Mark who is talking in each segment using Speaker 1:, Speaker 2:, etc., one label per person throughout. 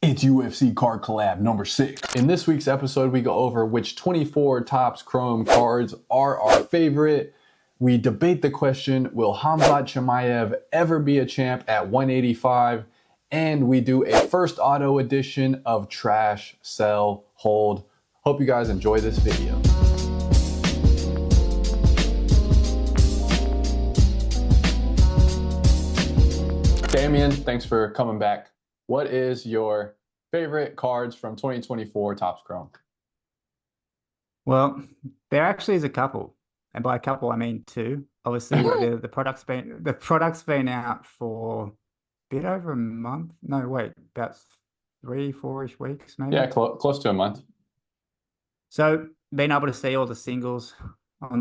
Speaker 1: It's UFC Card Collab number 6. In this week's episode, we go over which 24 Topps Chrome cards are our favorite. We debate the question, will Khamzat Chimaev ever be a champ at 185? And we do a first auto edition of Trash, Sell, Hold. Hope you guys enjoy this video. Damian, thanks for coming back. What is your favorite cards from 2024 Topps Chrome?
Speaker 2: Well, there actually is a couple, and by a couple I mean two. Obviously, the product's been out for a bit over a month. No, wait, about 3-4-ish weeks maybe.
Speaker 1: Yeah, close to a month.
Speaker 2: So being able to see all the singles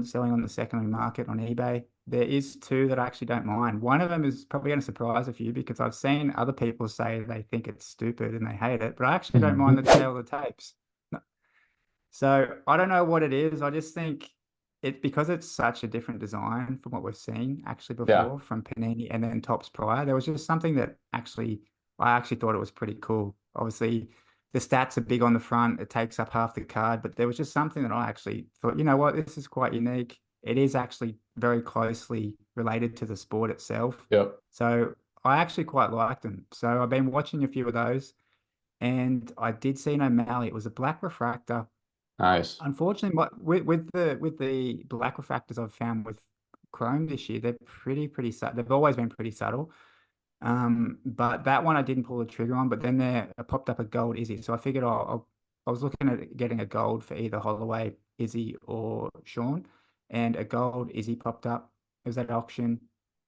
Speaker 2: selling on the secondary market on eBay, there is two that I actually don't mind. One of them is probably going to surprise a few because I've seen other people say they think it's stupid and they hate it, but I actually don't mind the tail of the tapes. So I don't know what it is. I just think because it's such a different design from what we've seen actually before from Panini and then Topps prior. There was just something that I actually thought it was pretty cool. Obviously, the stats are big on the front. It takes up half the card, but there was just something that I actually thought, you know what, this is quite unique. It is actually very closely related to the sport itself.
Speaker 1: Yep.
Speaker 2: So I actually quite liked them. So I've been watching a few of those, and I did see an O'Malley. It was a black refractor.
Speaker 1: Nice.
Speaker 2: Unfortunately, with the black refractors I've found with Chrome this year, they're pretty subtle. They've always been pretty subtle. But that one I didn't pull the trigger on. But then there popped up a gold Izzy, so I figured I was looking at getting a gold for either Holloway, Izzy, or Sean, and a gold Izzy popped up. It was at auction.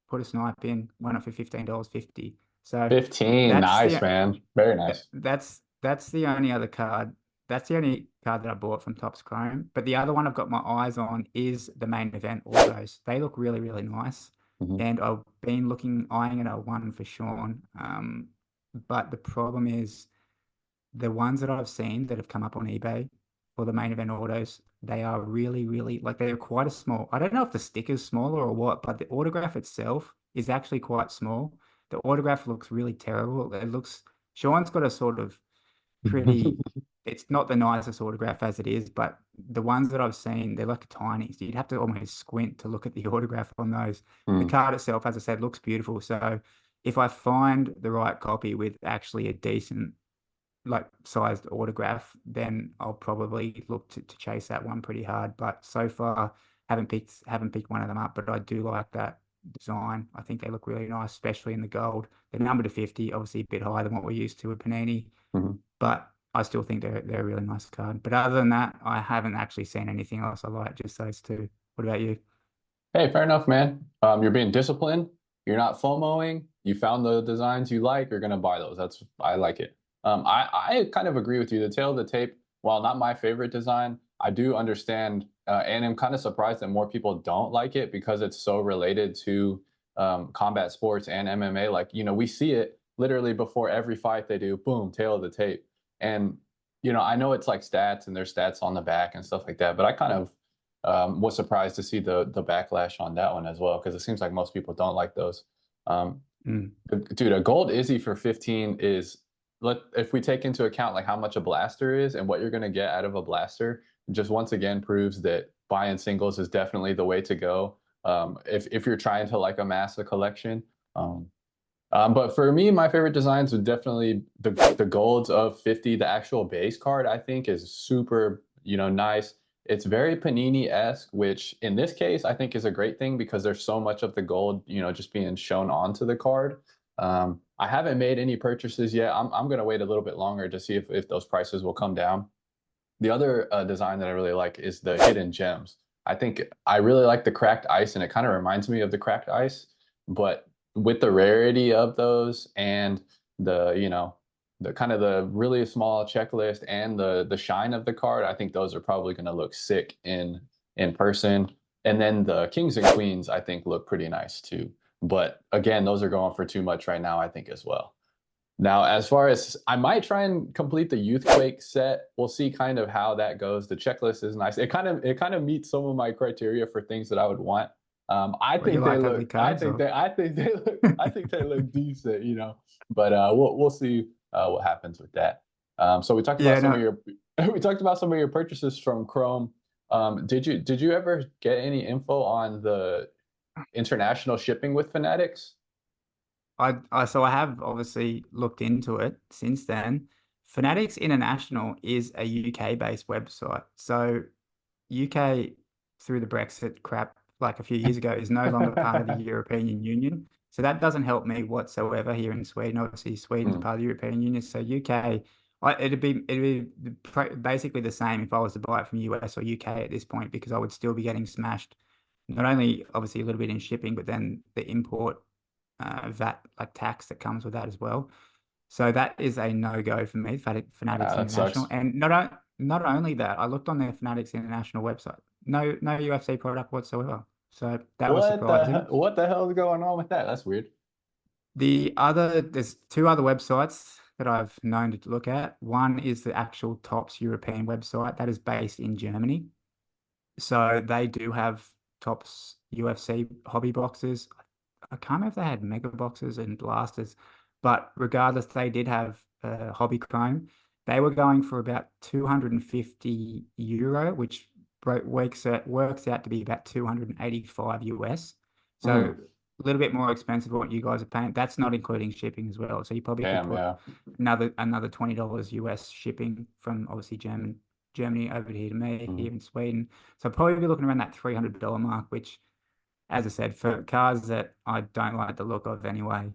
Speaker 2: Put a snipe in, went up for $15.50. So
Speaker 1: 15, nice, man. Very nice.
Speaker 2: That's the only other card. That's the only card that I bought from Topps Chrome. But the other one I've got my eyes on is the main event autos. They look really, really nice. And I've been eyeing it at one for Sean. But the problem is the ones that I've seen that have come up on eBay for the main event autos, they are really, really, like they're quite a small. I don't know if the sticker's smaller or what, but the autograph itself is actually quite small. The autograph looks really terrible. Sean's got a sort of pretty, it's not the nicest autograph as it is, but the ones that I've seen, they're like tiny. So you'd have to almost squint to look at the autograph on those. The card itself, as I said, looks beautiful. So if I find the right copy with actually a decent like sized autograph, then I'll probably look to chase that one pretty hard. But so far, haven't picked one of them up, but I do like that design. I think they look really nice, especially in the gold. They're numbered to 50, obviously a bit higher than what we're used to with Panini, but I still think they're a really nice card. But other than that, I haven't actually seen anything else I like, just those two. What about you?
Speaker 1: Hey, fair enough, man. You're being disciplined. You're not FOMOing. You found the designs you like. You're gonna buy those. I like it. I kind of agree with you. The tail of the tape, while not my favorite design, I do understand, and I'm kind of surprised that more people don't like it because it's so related to combat sports and MMA. Like, we see it literally before every fight they do, boom, tail of the tape. And, I know it's like stats and there's stats on the back and stuff like that, but I kind of was surprised to see the backlash on that one as well, because it seems like most people don't like those. Dude, a gold Izzy for 15 is, if we take into account like how much a blaster is and what you're going to get out of a blaster, just once again proves that buying singles is definitely the way to go. If you're trying to like amass a collection. But for me, my favorite designs would definitely the golds of 50. The actual base card, I think, is super, nice. It's very Panini-esque, which in this case, I think is a great thing because there's so much of the gold, just being shown onto the card. I haven't made any purchases yet. I'm going to wait a little bit longer to see if those prices will come down. The other design that I really like is the hidden gems. I really like the cracked ice, and it kind of reminds me of the cracked ice, but with the rarity of those and the kind of the really small checklist and the shine of the card, I think those are probably going to look sick in person. And then the kings and queens, I think, look pretty nice too. But again, those are going for too much right now, I think, as well. Now, as far as I might try and complete the Youthquake set, we'll see kind of how that goes. The checklist is nice. It kind of meets some of my criteria for things that I would want. I think they look. I think they look decent, But we'll see what happens with that. So we talked about
Speaker 2: Yeah,
Speaker 1: some of
Speaker 2: no,
Speaker 1: your we talked about some of your purchases from Chrome. Did you ever get any info on the international shipping with Fanatics?
Speaker 2: so I have obviously looked into it since then. Fanatics International is a UK-based website. So UK, through the Brexit crap like a few years ago, is no longer part of the European Union. So that doesn't help me whatsoever here in Sweden. Obviously, Sweden's
Speaker 1: Hmm.
Speaker 2: part of the European Union. So UK, it'd be basically the same if I was to buy it from US or UK at this point, because I would still be getting smashed. Not only obviously a little bit in shipping, but then the import VAT like tax that comes with that as well. So that is a no-go for me, Fanatics
Speaker 1: That
Speaker 2: International.
Speaker 1: sucks.
Speaker 2: And not only that, I looked on their Fanatics International website. No UFC product whatsoever. So that was surprising.
Speaker 1: What the hell is going on with that? That's weird.
Speaker 2: There's two other websites that I've known to look at. One is the actual Topps European website that is based in Germany. So they do have Topps UFC hobby boxes. I can't remember if they had mega boxes and blasters, but regardless, they did have hobby chrome. They were going for about 250 euro, which works out to be about 285 US. So
Speaker 1: Mm,
Speaker 2: a little bit more expensive than what you guys are paying. That's not including shipping as well. So you probably could
Speaker 1: damn,
Speaker 2: put
Speaker 1: yeah.
Speaker 2: another $20 US shipping from obviously Germany over here to me
Speaker 1: Mhm.
Speaker 2: here in Sweden. So I'd probably be looking around that $300 mark, which, as I said, for cars that I don't like the look of anyway,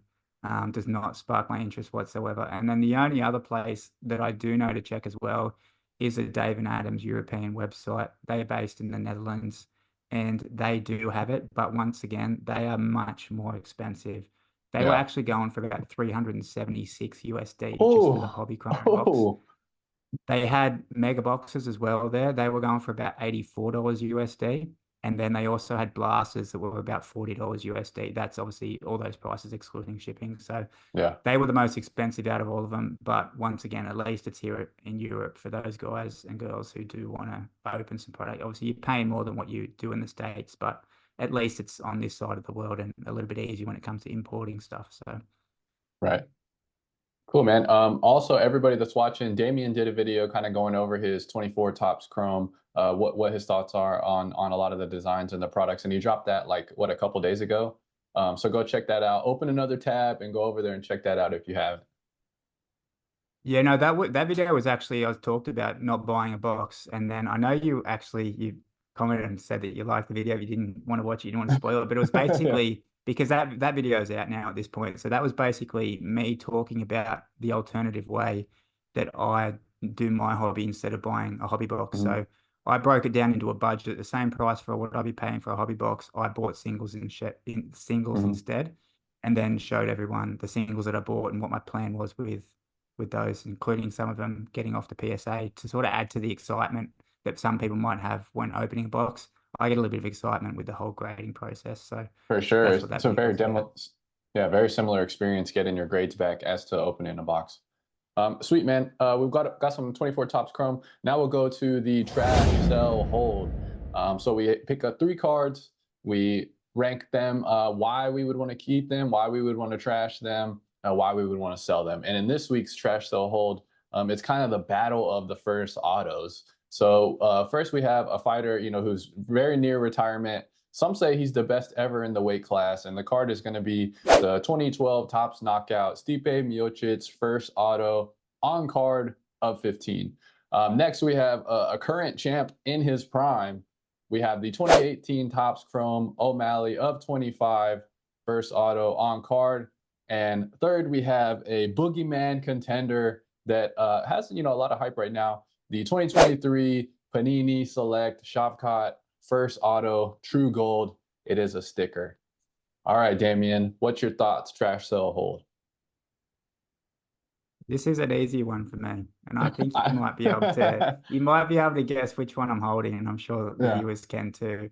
Speaker 2: does not spark my interest whatsoever. And then the only other place that I do know to check as well is a Dave and Adams European website. They are based in the Netherlands and they do have it, but once again, they are much more expensive. They were
Speaker 1: Yeah.
Speaker 2: actually going for about 376 USD just for the
Speaker 1: Oh,
Speaker 2: hobby chrome box.
Speaker 1: oh,
Speaker 2: They had mega boxes as well there. They were going for about $84 USD. And then they also had blasters that were about $40 USD. That's obviously all those prices excluding shipping. So
Speaker 1: yeah.
Speaker 2: they were the most expensive out of all of them. But once again, at least it's here in Europe for those guys and girls who do want to open some product. Obviously, you're paying more than what you do in the States, but at least it's on this side of the world and a little bit easier when it comes to importing stuff. So
Speaker 1: Right. Cool, man. Also, everybody that's watching, Damian did a video kind of going over his 24 tops Chrome, what his thoughts are on a lot of the designs and the products, and he dropped that like what a couple days ago. So go check that out. Open another tab and go over there and check that out if you have.
Speaker 2: yeah, no, that video was actually I was talked about not buying a box, and then I know you commented and said that you liked the video, you didn't want to watch it, you didn't want to spoil it, but it was
Speaker 1: Yeah.
Speaker 2: basically because that video is out now at this point, so that was basically me talking about the alternative way that I do my hobby instead of buying a hobby box.
Speaker 1: Mhm,
Speaker 2: So I broke it down into a budget at the same price for what I'd be paying for a hobby box. I bought singles
Speaker 1: mhm.
Speaker 2: instead, and then showed everyone the singles that I bought and what my plan was with those, including some of them getting off the PSA to sort of add to the excitement that some people might have when opening a box. I get a little bit of excitement with the whole grading process. So
Speaker 1: For sure.
Speaker 2: that's what
Speaker 1: It's
Speaker 2: that
Speaker 1: a
Speaker 2: video
Speaker 1: very
Speaker 2: was about.
Speaker 1: demo, yeah, very similar experience getting your grades back as to opening a box. Sweet man. We've got some 24 tops Chrome. Now we'll go to the trash, sell, hold. So we pick up 3 cards. We rank them, why we would want to keep them, why we would want to trash them, why we would want to sell them. And in this week's trash, sell, hold, it's kind of the battle of the first autos. So first we have a fighter, who's very near retirement. Some say he's the best ever in the weight class, and the card is going to be the 2012 Topps Knockout Stipe Miocic's first auto on card of 15. Next, we have a current champ in his prime. We have the 2018 Topps Chrome O'Malley of 25 first auto on card. And third, we have a boogeyman contender that has a lot of hype right now. The 2023 Panini Select Shavkat first auto, true gold. It is a sticker. All right, Damian, what's your thoughts? Trash, sell, hold.
Speaker 2: This is an easy one for me, and I think
Speaker 1: I,
Speaker 2: you might be able to guess which one I'm holding, and I'm sure the
Speaker 1: yeah.
Speaker 2: viewers can too.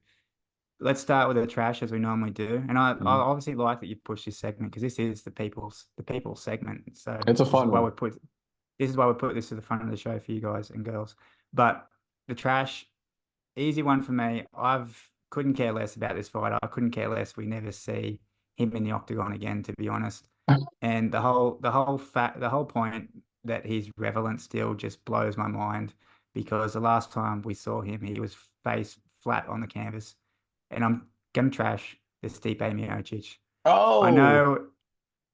Speaker 2: Let's start with the trash as we normally do, and I
Speaker 1: Mhm.
Speaker 2: obviously like that you push this segment because this is the people's segment. So
Speaker 1: It's a
Speaker 2: this is
Speaker 1: fun
Speaker 2: why
Speaker 1: one.
Speaker 2: we put this to the front of the show for you guys and girls. But the trash, easy one for me. I've couldn't care less about this fight. I couldn't care less. We never see him in the octagon again, to be honest. And the whole point that he's relevant still just blows my mind, because the last time we saw him, he was face flat on the canvas. And I'm gonna trash the Stipe Miocic. I
Speaker 1: Oh,
Speaker 2: know,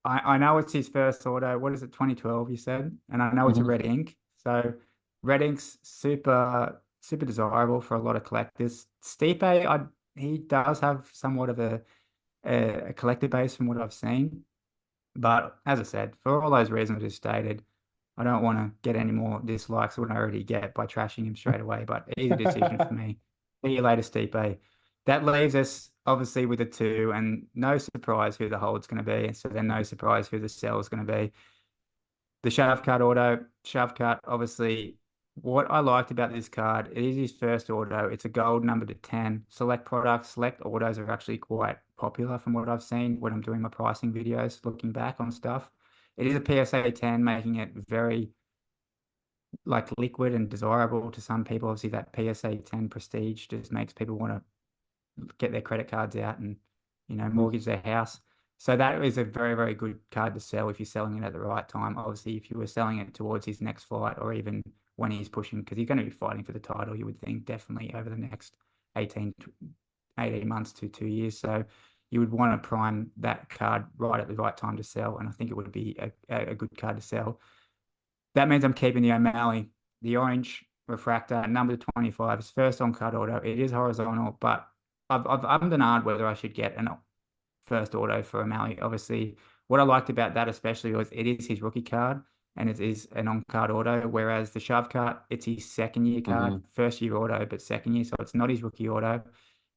Speaker 2: I know it's his first auto. What is it, 2012, you said? And I know it's a
Speaker 1: mhm.
Speaker 2: red ink. So red ink's super desirable for a lot of collectors. Stipe, he does have somewhat of a collector base from what I've seen. But as I said, for all those reasons I just stated, I don't want to get any more dislikes than I already get by trashing him straight away. But easy decision for me. See you later, Stipe. That leaves us obviously with a two, and no surprise who the hold's going to be. So then no surprise who the sell is going to be. The Shaft card auto, Shaft card, obviously, what I liked about this card, it is his first auto. It's a gold number to 10. Select products, select autos are actually quite popular from what I've seen when I'm doing my pricing videos, looking back on stuff. It is a PSA 10, making it very like liquid and desirable to some people. Obviously, that PSA 10 prestige just makes people want to get their credit cards out and,
Speaker 1: Mhm.
Speaker 2: mortgage their house. So that is a very, very good card to sell if you're selling it at the right time. Obviously, if you were selling it towards his next fight, or even when he's pushing, because he's going to be fighting for the title, you would think definitely over the next 18, 18 months to 2 years. So you would want to prime that card right at the right time to sell. And I think it would be a good card to sell. That means I'm keeping the O'Malley, the orange refractor, number 25. It's first on card auto. It is horizontal, but I've ummed and ahed whether I should get an first auto for O'Malley. Obviously, what I liked about that especially was it is his rookie card and it is an on-card auto, whereas the Shove card, it's his second year card,
Speaker 1: Mhm.
Speaker 2: first year auto, but second year, so it's not his rookie auto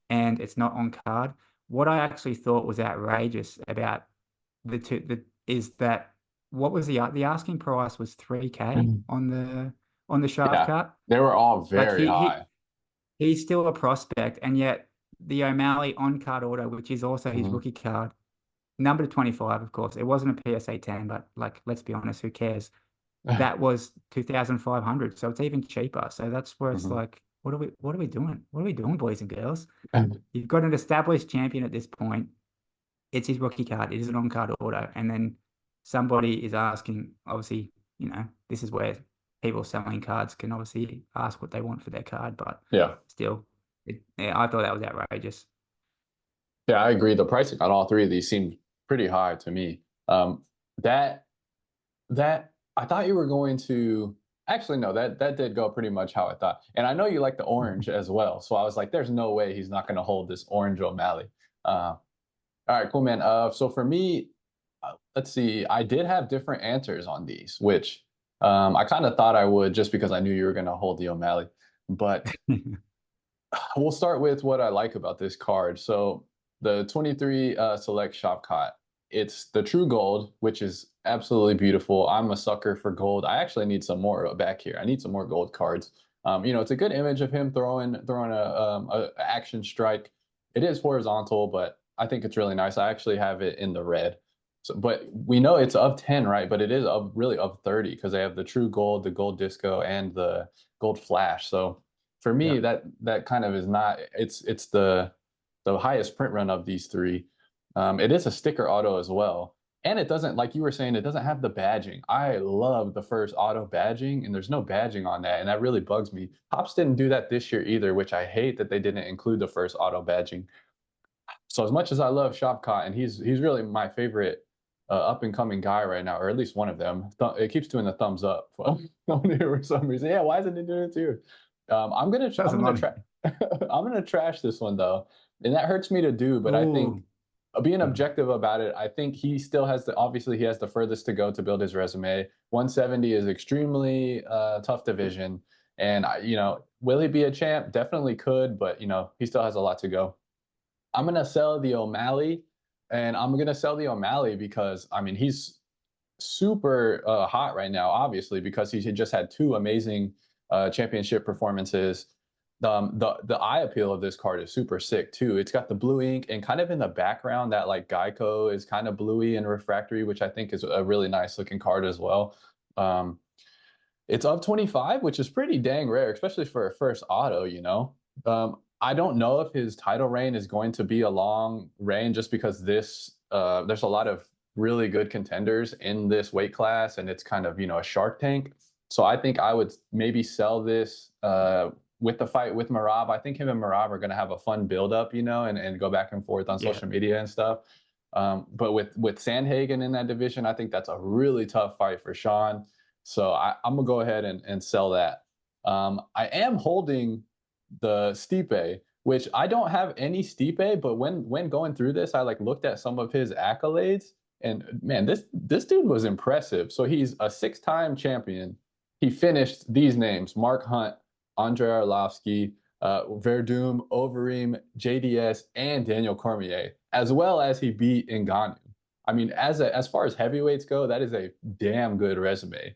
Speaker 2: and it's not on card. What I actually thought was outrageous about is that what was the asking price was 3K
Speaker 1: Mhm.
Speaker 2: on the shaft
Speaker 1: Yeah,
Speaker 2: cut.
Speaker 1: they were all
Speaker 2: Like
Speaker 1: very high.
Speaker 2: he's still a prospect, and yet the O'Malley on card auto, which is also his
Speaker 1: Mhm.
Speaker 2: rookie card, number 25, of course. It wasn't a PSA 10, but like let's be honest, who cares? That was 2,500, so it's even cheaper. So that's where it's
Speaker 1: Mhm.
Speaker 2: like, what are we doing? What are we doing, boys and girls? You've got an established champion at this point. It's his rookie card. It is an on-card auto. And then somebody is asking, obviously, this is where people selling cards can obviously ask what they want for their card, but
Speaker 1: Yeah.
Speaker 2: still, yeah, I thought that was outrageous.
Speaker 1: Yeah, I agree. The pricing on all three of these seemed pretty high to me. That that I thought you were going to actually no, that did go pretty much how I thought. And I know you like the orange as well. So I was like, there's no way he's not gonna hold this orange O'Malley. All right, cool, man. So for me, let's see. I did have different answers on these, which I kind of thought I would just because I knew you were gonna hold the O'Malley. But we'll start with what I like about this card. So the 23 select shop cot. It's the true gold, which is absolutely beautiful. I'm a sucker for gold. I actually need some more back here. I need some more gold cards. It's a good image of him throwing a action strike. It is horizontal, but I think it's really nice. I actually have it in the red. So, but we know it's of 10, right? But it is of really of 30 because they have the true gold, the gold disco, and the gold flash. So for me,
Speaker 2: Yep.
Speaker 1: that kind of is not. It's the highest print run of these three. It is a sticker auto as well, and it doesn't, like you were saying, it doesn't have the badging. I love the first auto badging, and there's no badging on that, and that really bugs me. Pops didn't do that this year either, which I hate that they didn't include the first auto badging. So as much as I love Shavkat, and he's really my favorite up and coming guy right now, or at least one of them. It keeps doing the thumbs up on here for some reason. Yeah, why isn't it doing it to you? I'm
Speaker 2: Doesn't
Speaker 1: gonna
Speaker 2: love me.
Speaker 1: try I'm gonna trash this one though, and that hurts me to do. But I think
Speaker 2: Oh,
Speaker 1: being objective about it, I think he still has the obviously he has the furthest to go to build his resume. 170 is extremely tough division, and will he be a champ? Definitely could, but he still has a lot to go. I'm gonna sell the O'Malley, and I'm gonna sell the O'Malley because I mean he's super hot right now, obviously because he just had two amazing championship performances. The eye appeal of this card is super sick too. It's got the blue ink and kind of in the background that like Geico is kind of bluey and refractory, which I think is a really nice looking card as well. Um, it's of 25, which is pretty dang rare, especially for a first auto. I don't know if his title reign is going to be a long reign just because there's a lot of really good contenders in this weight class, and it's kind of, a Shark Tank. So I think I would maybe sell this with the fight with Marab. I think him and Marab are going to have a fun build up, and go back and forth on social media and stuff. But with Sandhagen in that division, I think that's a really tough fight for Sean. So I'm gonna go ahead and sell that. I am holding the Stipe, which I don't have any Stipe, but when going through this, I like looked at some of his accolades, and man, this dude was impressive. So he's a 6-time champion. He finished these names: Mark Hunt, Andre Arlovsky, Verdum, Overeem, JDS, and Daniel Cormier, as well as he beat Ngannou. I mean, as far as heavyweights go, that is a damn good resume.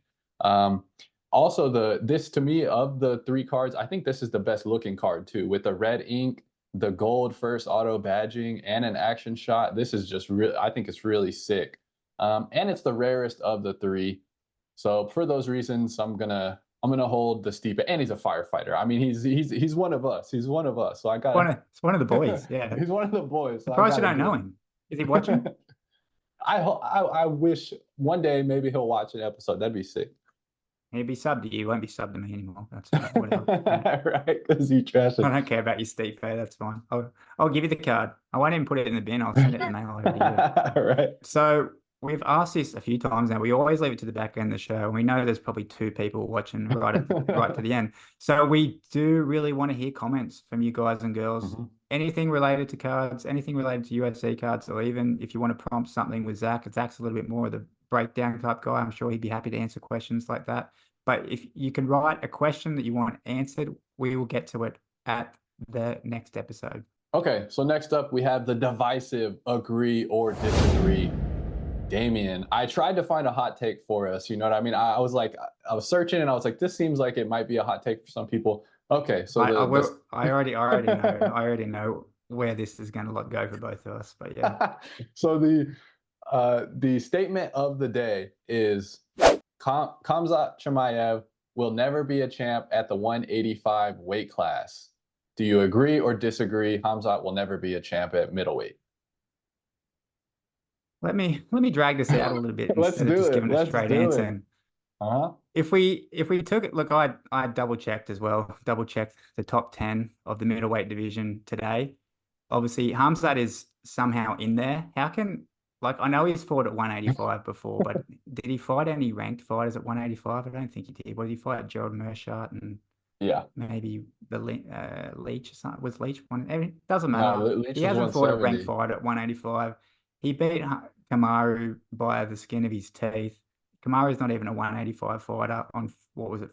Speaker 1: Also, this to me, of the 3 cards, I think this is the best looking card too, with the red ink, the gold first auto badging, and an action shot. This is just real. I think it's really sick, and it's the rarest of the 3. So for those reasons, I'm gonna hold the Stipe, and he's a firefighter. I mean, he's one of us. He's one of us. So I got
Speaker 2: it's one of the boys. Yeah,
Speaker 1: he's one of the boys. So
Speaker 2: surprised you don't know him. Is he watching?
Speaker 1: I wish one day maybe he'll watch an episode. That'd be sick.
Speaker 2: He'd be subbed to you. He won't be subbed to me anymore. That's whatever.
Speaker 1: Right, because you trash it.
Speaker 2: I don't care about your Stipe. That's fine. I'll give you the card. I won't even put it in the bin. I'll send it in the mail over to you.
Speaker 1: Right.
Speaker 2: So we've asked this a few times now. We always leave it to the back end of the show. And we know there's probably 2 people watching right to the end. So we do really want to hear comments from you guys and girls. Anything related to cards, anything related to UFC cards, or even if you want to prompt something with Zach. Zach's a little bit more of the breakdown type guy. I'm sure he'd be happy to answer questions like that. But if you can write a question that you want answered, we will get to it at the next episode. Okay,
Speaker 1: so next up we have the divisive agree or disagree. Damian, I tried to find a hot take for us. You know what I mean? I was searching, and I was like, this seems like it might be a hot take for some people. Okay, so
Speaker 2: I already know where this is going to go for both of us. But yeah.
Speaker 1: So the statement of the day is Khamzat Chimaev will never be a champ at the 185 weight class. Do you agree or disagree? Khamzat will never be a champ at middleweight.
Speaker 2: Let me drag this out a little bit instead of just giving a straight answer. If we took it, look, I double checked as well. Double checked the top 10 of the middleweight division today. Obviously, Khamzat is somehow in there. How can, like, I know he's fought at 185 before, but did he fight any ranked fighters at 185? I don't think he did. What did he fight? Gerald Meerschaert and maybe the Leach or something. Was Leach one? It doesn't matter. No, he hasn't fought a ranked fight at 185. He beat Kamaru by the skin of his teeth. Kamaru's not even a 185 fighter on, what was it,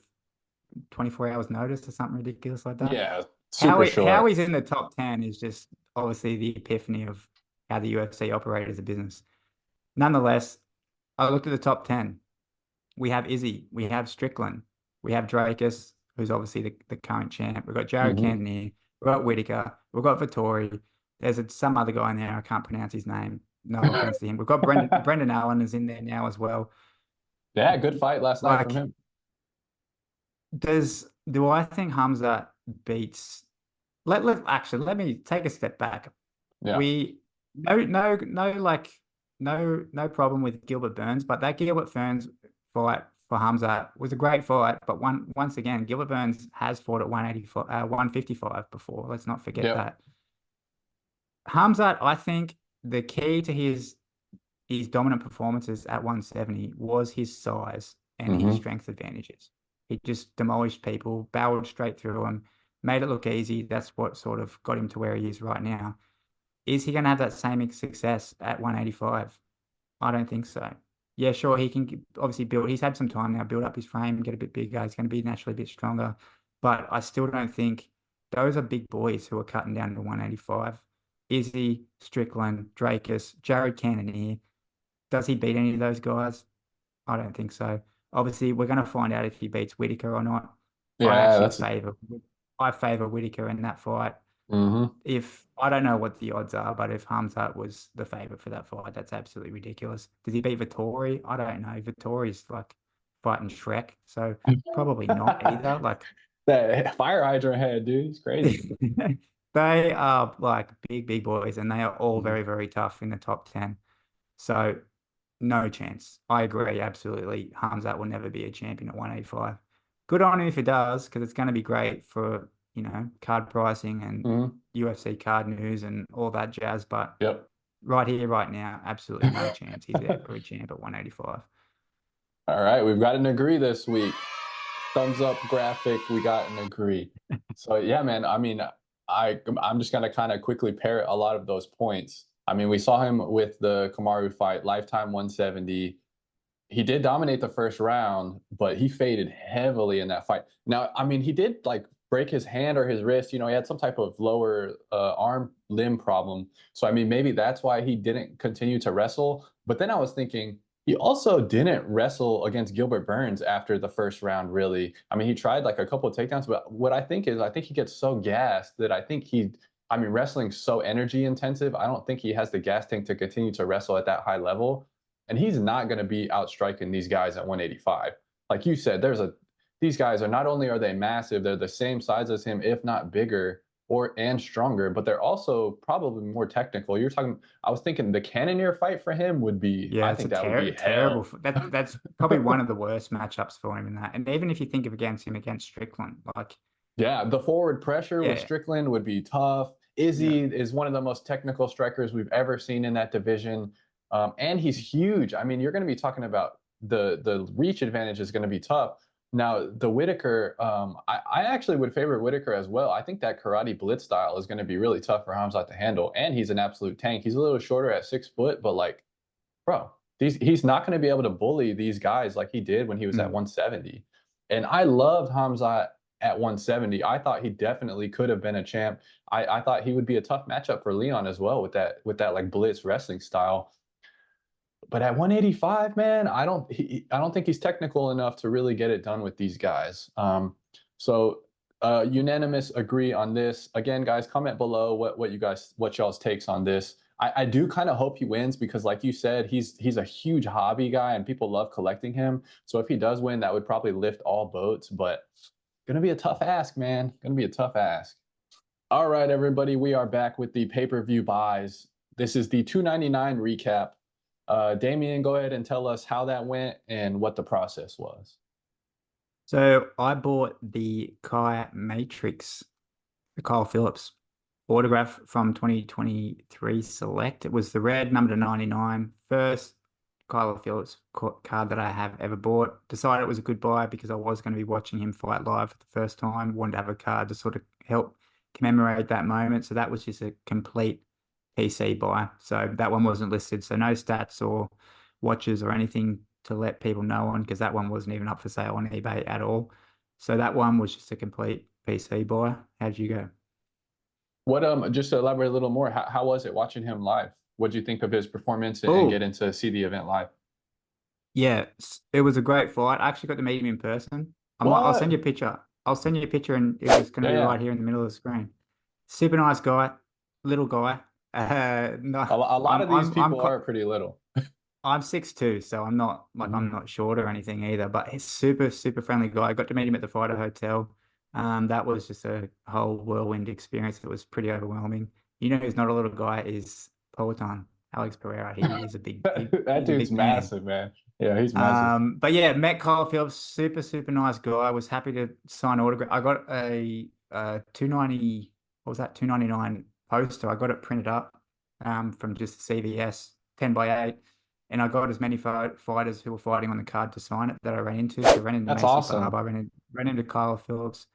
Speaker 2: 24 hours notice or something ridiculous like that.
Speaker 1: Yeah, super short.
Speaker 2: How he's in the top 10 is just obviously the epiphany of how the UFC operate as a business. Nonetheless, I looked at the top 10. We have Izzy, we have Strickland, we have Drakus, who's obviously the current champ. We've got Jared Cannonier, we've got Whitaker, we've got Vettori. There's some other guy in there, I can't pronounce his name. No offense to him. We've got Brendan Allen is in there now as well.
Speaker 1: Yeah, good fight last night from him.
Speaker 2: Do I think Khamzat beats? Let me take a step back.
Speaker 1: Yeah.
Speaker 2: No problem with Gilbert Burns, but that Gilbert Burns fight for Khamzat was a great fight. But once again, Gilbert Burns has fought at 155 before. Let's not forget that. Khamzat, I think the key to his dominant performances at 170 was his size and his strength advantages. He just demolished people, barreled straight through them, made it look easy. That's what sort of got him to where he is right now. Is he going to have that same success at 185? I don't think so. Yeah, sure, he can obviously build. He's had some time now, build up his frame, get a bit bigger. He's going to be naturally a bit stronger. But I still don't think those are big boys who are cutting down to 185. Izzy, Strickland, Drakus, Jared Cannonier. Does he beat any of those guys? I don't think so. Obviously, we're going to find out if he beats Whitaker or not.
Speaker 1: Yeah,
Speaker 2: I favor Whitaker in that fight. If I don't know what the odds are, but if Khamzat was the favorite for that fight, that's absolutely ridiculous. Does he beat Vettori? I don't know. Vettori's like fighting Shrek, so probably not either. Like
Speaker 1: that fire hydrant head, dude. He's crazy.
Speaker 2: They are like big boys, and they are all very, very tough in the top 10. So no chance. I agree, absolutely. Khamzat will never be a champion at 185. Good on him if he does, because it's going to be great for, card pricing and
Speaker 1: Mhm.
Speaker 2: UFC card news and all that jazz. But
Speaker 1: Yep.
Speaker 2: right here, right now, absolutely no chance he's ever a champ at 185.
Speaker 1: All right, we've got an agree this week. Thumbs up graphic, we got an agree. So yeah, man, I mean, I'm just gonna kind of quickly parrot a lot of those points. I mean, we saw him with the Kamaru fight, lifetime 170. He did dominate the first round, but he faded heavily in that fight. Now, I mean, he did like break his hand or his wrist. He had some type of lower arm limb problem. So, I mean, maybe that's why he didn't continue to wrestle. But then I was thinking, he also didn't wrestle against Gilbert Burns after the first round, really. I mean, he tried like a couple of takedowns, but what I think is, I think he gets so gassed that I mean, wrestling's so energy intensive. I don't think he has the gas tank to continue to wrestle at that high level. And he's not going to be outstriking these guys at 185. Like you said, these guys are not only are they massive, they're the same size as him, if not bigger and stronger, but they're also probably more technical. I was thinking the Cannonier fight for him would be,
Speaker 2: Yeah,
Speaker 1: I
Speaker 2: it's a
Speaker 1: think that would be
Speaker 2: terrible.
Speaker 1: hell.
Speaker 2: That's probably one of the worst matchups for him in that. And even if you think of against him against Strickland, like,
Speaker 1: Yeah, the forward pressure with
Speaker 2: yeah,
Speaker 1: Strickland would be tough.
Speaker 2: yeah,
Speaker 1: Izzy is one of the most technical strikers we've ever seen in that division. And he's huge. I mean, you're going to be talking about the reach advantage is going to be tough. Now, the Whitaker, I actually would favor Whitaker as well. I think that karate blitz style is going to be really tough for Khamzat to handle. And he's an absolute tank. He's a little shorter at 6 foot, but like, bro, he's not going to be able to bully these guys like he did when he was at
Speaker 2: mm,
Speaker 1: 170. And I loved Hamzat at 170. I thought he definitely could have been a champ. I thought he would be a tough matchup for Leon as well with that like blitz wrestling style. But at 185, man, I don't think he's technical enough to really get it done with these guys. So unanimous agree on this. Again, guys, comment below what y'all's takes on this. I do kind of hope he wins because, like you said, he's a huge hobby guy and people love collecting him. So if he does win, that would probably lift all boats. But gonna be a tough ask, man. Gonna be a tough ask. All right, everybody, we are back with the pay-per-view buys. This is the 299 recap. Damian, go ahead and tell us how that went and what the process was.
Speaker 2: So I bought the Kai Matrix, the Kyle Phillips autograph from 2023 Select. It was the red number to 99. First Kyle Phillips card that I have ever bought. Decided it was a good buy because I was going to be watching him fight live for the first time. Wanted to have a card to sort of help commemorate that moment. So that was just a complete PC buy. So that one wasn't listed. So no stats or watches or anything to let people know on because that one wasn't even up for sale on eBay at all. So that one was just a complete PC buy. How'd you go?
Speaker 1: What just to elaborate a little more, how was it watching him live? What did you think of his performance and
Speaker 2: Oh,
Speaker 1: getting to see the event live?
Speaker 2: yeah, it was a great fight. I actually got to meet him in person. I'll send you
Speaker 1: What?
Speaker 2: a picture. I'll send you a picture, and it was going to
Speaker 1: Yeah,
Speaker 2: be
Speaker 1: yeah.
Speaker 2: right here in the middle of the screen. Super nice guy, little guy. No,
Speaker 1: A lot
Speaker 2: I'm
Speaker 1: of these
Speaker 2: I'm I'm
Speaker 1: people are pretty little.
Speaker 2: I'm 6'2", so I'm not like I'm
Speaker 1: Mhm.
Speaker 2: not short or anything either. But he's super friendly guy. I got to meet him at the Fighter Hotel. That was just a whole whirlwind experience. It was pretty overwhelming. Who's not a little guy is Poatan, Alex Pereira. He is a
Speaker 1: That
Speaker 2: he's a
Speaker 1: dude's
Speaker 2: big man.
Speaker 1: massive, man. Yeah, he's massive.
Speaker 2: But yeah, met Kyle Phillips, super nice guy. I was happy to sign autograph. I got a 290, what was that, 299 poster. I got it printed up from just CVS 10 by 8. And I got as many fighters who were fighting on the card to sign it that I ran into. So I ran into
Speaker 1: That's
Speaker 2: Macy Barber,
Speaker 1: awesome.
Speaker 2: ran into Kyle Phillips.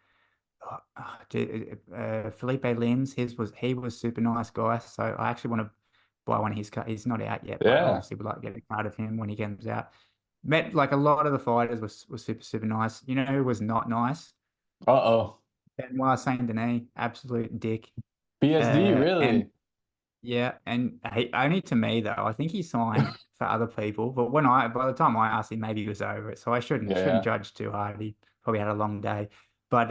Speaker 2: Felipe Lins, he was super nice guy. So I actually want to buy one of his cards. He's not out yet, but
Speaker 1: Yeah.
Speaker 2: obviously would like to get a card of him when he comes out. Met like a lot of the fighters was super nice. You know who was not nice?
Speaker 1: Uh-oh.
Speaker 2: Benoit Saint Denis, absolute dick.
Speaker 1: BSD,
Speaker 2: And
Speaker 1: really?
Speaker 2: yeah, and he only to me though. I think he signed for other people, but by the time I asked him, maybe he was over it. So I shouldn't
Speaker 1: Yeah,
Speaker 2: shouldn't
Speaker 1: yeah.
Speaker 2: judge too hard. He probably had a long day. But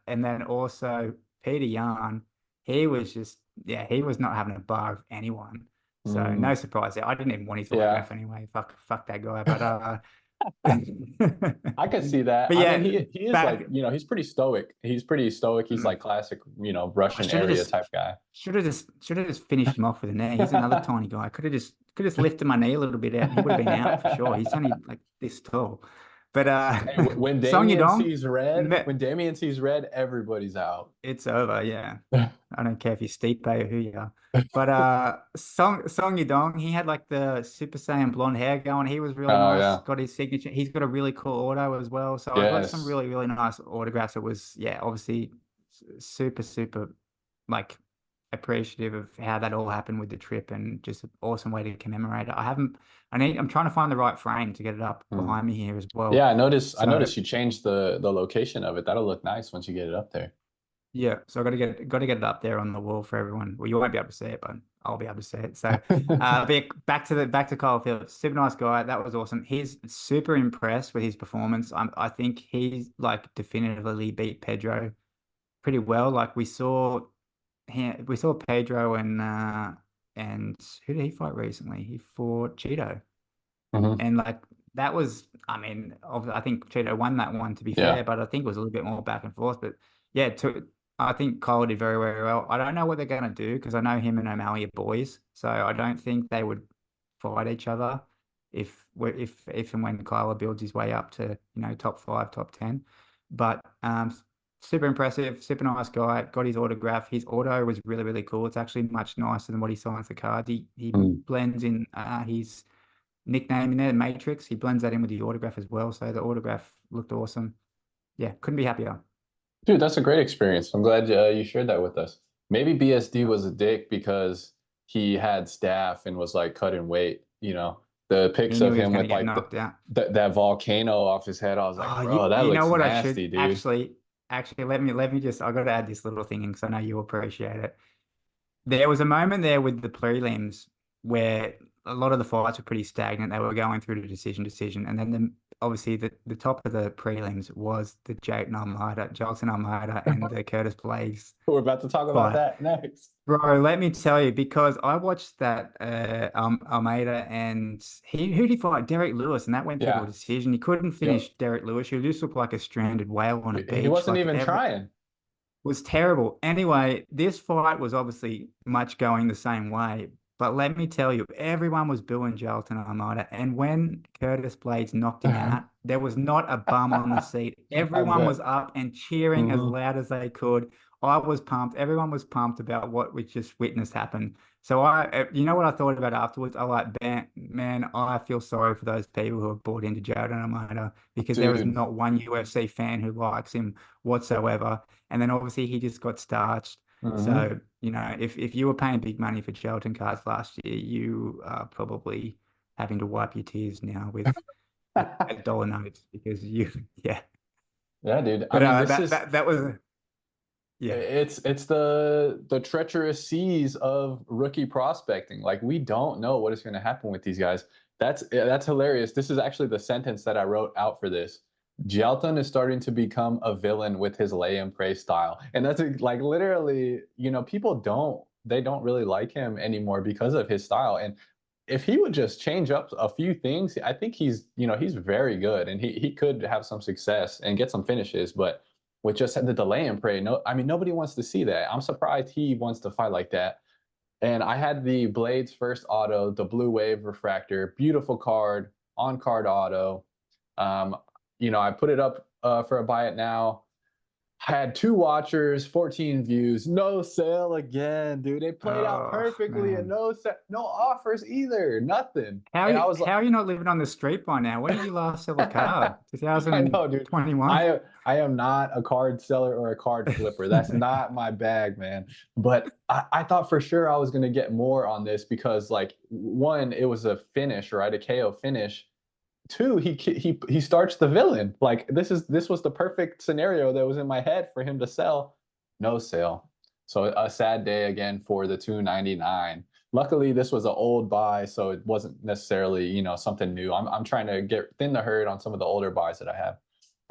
Speaker 2: and then also Peter Yan, he was just he was not having a bar of anyone. So
Speaker 1: Mm,
Speaker 2: no surprise there. I didn't even want his
Speaker 1: yeah.
Speaker 2: autograph anyway. Fuck that guy. But
Speaker 1: I could see that.
Speaker 2: But
Speaker 1: I mean,
Speaker 2: yeah,
Speaker 1: he is like,
Speaker 2: back.
Speaker 1: he's pretty stoic. He's pretty stoic. He's
Speaker 2: mm,
Speaker 1: like classic,
Speaker 2: I
Speaker 1: Russian
Speaker 2: should have
Speaker 1: area
Speaker 2: just
Speaker 1: type guy.
Speaker 2: should have just finished him off with a knee. He's another tiny guy. Could have just lifted my knee a little bit out, and he would have been out for sure. He's only like this tall. But
Speaker 1: Hey, when
Speaker 2: Song
Speaker 1: Damian
Speaker 2: Yudong,
Speaker 1: sees red,
Speaker 2: met,
Speaker 1: when Damian sees red, everybody's out.
Speaker 2: it's over. Yeah, I don't care if you're Stipe or who you are. But Song Yudong, he had like the Super Saiyan blonde hair going. He was really
Speaker 1: Oh
Speaker 2: nice.
Speaker 1: yeah.
Speaker 2: Got his signature. He's got a really cool auto as well. So I got some
Speaker 1: Yes.
Speaker 2: really really nice autographs. It was yeah, obviously super like appreciative of how that all happened with the trip and just an awesome way to commemorate it. I'm trying to find the right frame to get it up
Speaker 1: Hmm.
Speaker 2: behind me here as well.
Speaker 1: Yeah, I
Speaker 2: So
Speaker 1: noticed you changed the location of it. That'll look nice once you get it up there.
Speaker 2: yeah, so I got to get it up there on the wall for everyone. Well, you won't be able to see it, but I'll be able to see it. So, but yeah, back to Kyle Phillips, super nice guy. That was awesome. He's super impressed with his performance. I think he's like definitively beat Pedro pretty well. Like we saw Pedro and who did he fight recently? He fought Cheeto,
Speaker 1: Hmm.
Speaker 2: and like that was, I mean, I think Cheeto won that one to be
Speaker 1: Yeah.
Speaker 2: fair, but I think it was a little bit more back and forth. But yeah, I think Kyle did very, very well. I don't know what they're going to do because I know him and O'Malley are boys, so I don't think they would fight each other if and when Kyler builds his way up to top 5, top 10. But super impressive, super nice guy. Got his autograph. His auto was really, really cool. It's actually much nicer than what he signs the cards. He
Speaker 1: Mm.
Speaker 2: blends in his nickname in there, Matrix. He blends that in with the autograph as well. So the autograph looked awesome. Yeah, couldn't be happier.
Speaker 1: Dude, that's a great experience. I'm glad you shared that with us. Maybe BSD
Speaker 2: Yeah.
Speaker 1: was a dick because he had staff and was like cutting weight. The
Speaker 2: He
Speaker 1: pics
Speaker 2: knew
Speaker 1: of
Speaker 2: he was
Speaker 1: him
Speaker 2: going to
Speaker 1: with
Speaker 2: get
Speaker 1: like
Speaker 2: knocked out.
Speaker 1: that volcano off his head. I was like,
Speaker 2: Oh,
Speaker 1: bro, that
Speaker 2: you know
Speaker 1: looks
Speaker 2: what I should
Speaker 1: nasty, dude.
Speaker 2: actually let me just I got to add this little thing in because I know you appreciate it. There was a moment there with the prelims where a lot of the fights were pretty stagnant. They were going through to decision, and then obviously the top of the prelims was the Jackson Almeida, and the Curtis Blades
Speaker 1: We're about to talk about
Speaker 2: fight.
Speaker 1: that next.
Speaker 2: Bro, let me tell you, because I watched that Almeida and who did he fight? Derek Lewis, and that went through to a
Speaker 1: Yeah.
Speaker 2: decision. He couldn't
Speaker 1: Yep.
Speaker 2: finish Derek Lewis. He just looked like a stranded whale on a
Speaker 1: He
Speaker 2: beach.
Speaker 1: wasn't
Speaker 2: Like
Speaker 1: even
Speaker 2: every
Speaker 1: trying.
Speaker 2: was terrible. Anyway, this fight was obviously much going the same way. But let me tell you, everyone was booing Jailton Almeida. And when Curtis Blades knocked him
Speaker 1: I
Speaker 2: out, there was not a bum on the seat. Everyone was
Speaker 1: bet.
Speaker 2: up and cheering as
Speaker 1: Hmm.
Speaker 2: loud as they could. I was pumped. Everyone was pumped about what we just witnessed happen. So you know what I thought about afterwards? I like, man, I feel sorry for those people who have bought into Jailton Almeida because there is
Speaker 1: Dude.
Speaker 2: not one UFC fan who likes him whatsoever. And then obviously he just got starched.
Speaker 1: Hmm.
Speaker 2: So, if you were paying big money for Charlton cards last year, you are probably having to wipe your tears now with dollar notes because yeah.
Speaker 1: Yeah, dude. I
Speaker 2: But
Speaker 1: mean, this is
Speaker 2: that was, yeah.
Speaker 1: it's the treacherous seas of rookie prospecting. Like we don't know what is going to happen with these guys. That's hilarious. This is actually the sentence that I wrote out for this. Gelton is starting to become a villain with his lay and pray style. And that's like literally, people don't really like him anymore because of his style. And if he would just change up a few things, I think he's very good and he could have some success and get some finishes, but with just the delay and pray, no, I mean nobody wants to see that. I'm surprised he wants to fight like that. And I had the Blades first auto, the Blue Wave Refractor, beautiful card, on card auto. Um, I put it up for a buy it now. Had 2 watchers, 14 views, no sale again, dude. They played out
Speaker 2: Oh
Speaker 1: perfectly and
Speaker 2: man.
Speaker 1: no offers either, nothing.
Speaker 2: How
Speaker 1: And I
Speaker 2: you
Speaker 1: was like,
Speaker 2: how are you not living on the street by now? When did you last sell a card?
Speaker 1: I know, dude.
Speaker 2: 2021?
Speaker 1: I am not a card seller or a card flipper. That's not my bag, man. But I thought for sure I was gonna get more on this because, like, one, it was a finish, right? A KO finish. Two, he starts the villain. Like this was the perfect scenario that was in my head for him to sell. No sale. So a sad day again for the 299. Luckily, this was an old buy, so it wasn't necessarily, something new. I'm trying to get thin the herd on some of the older buys that I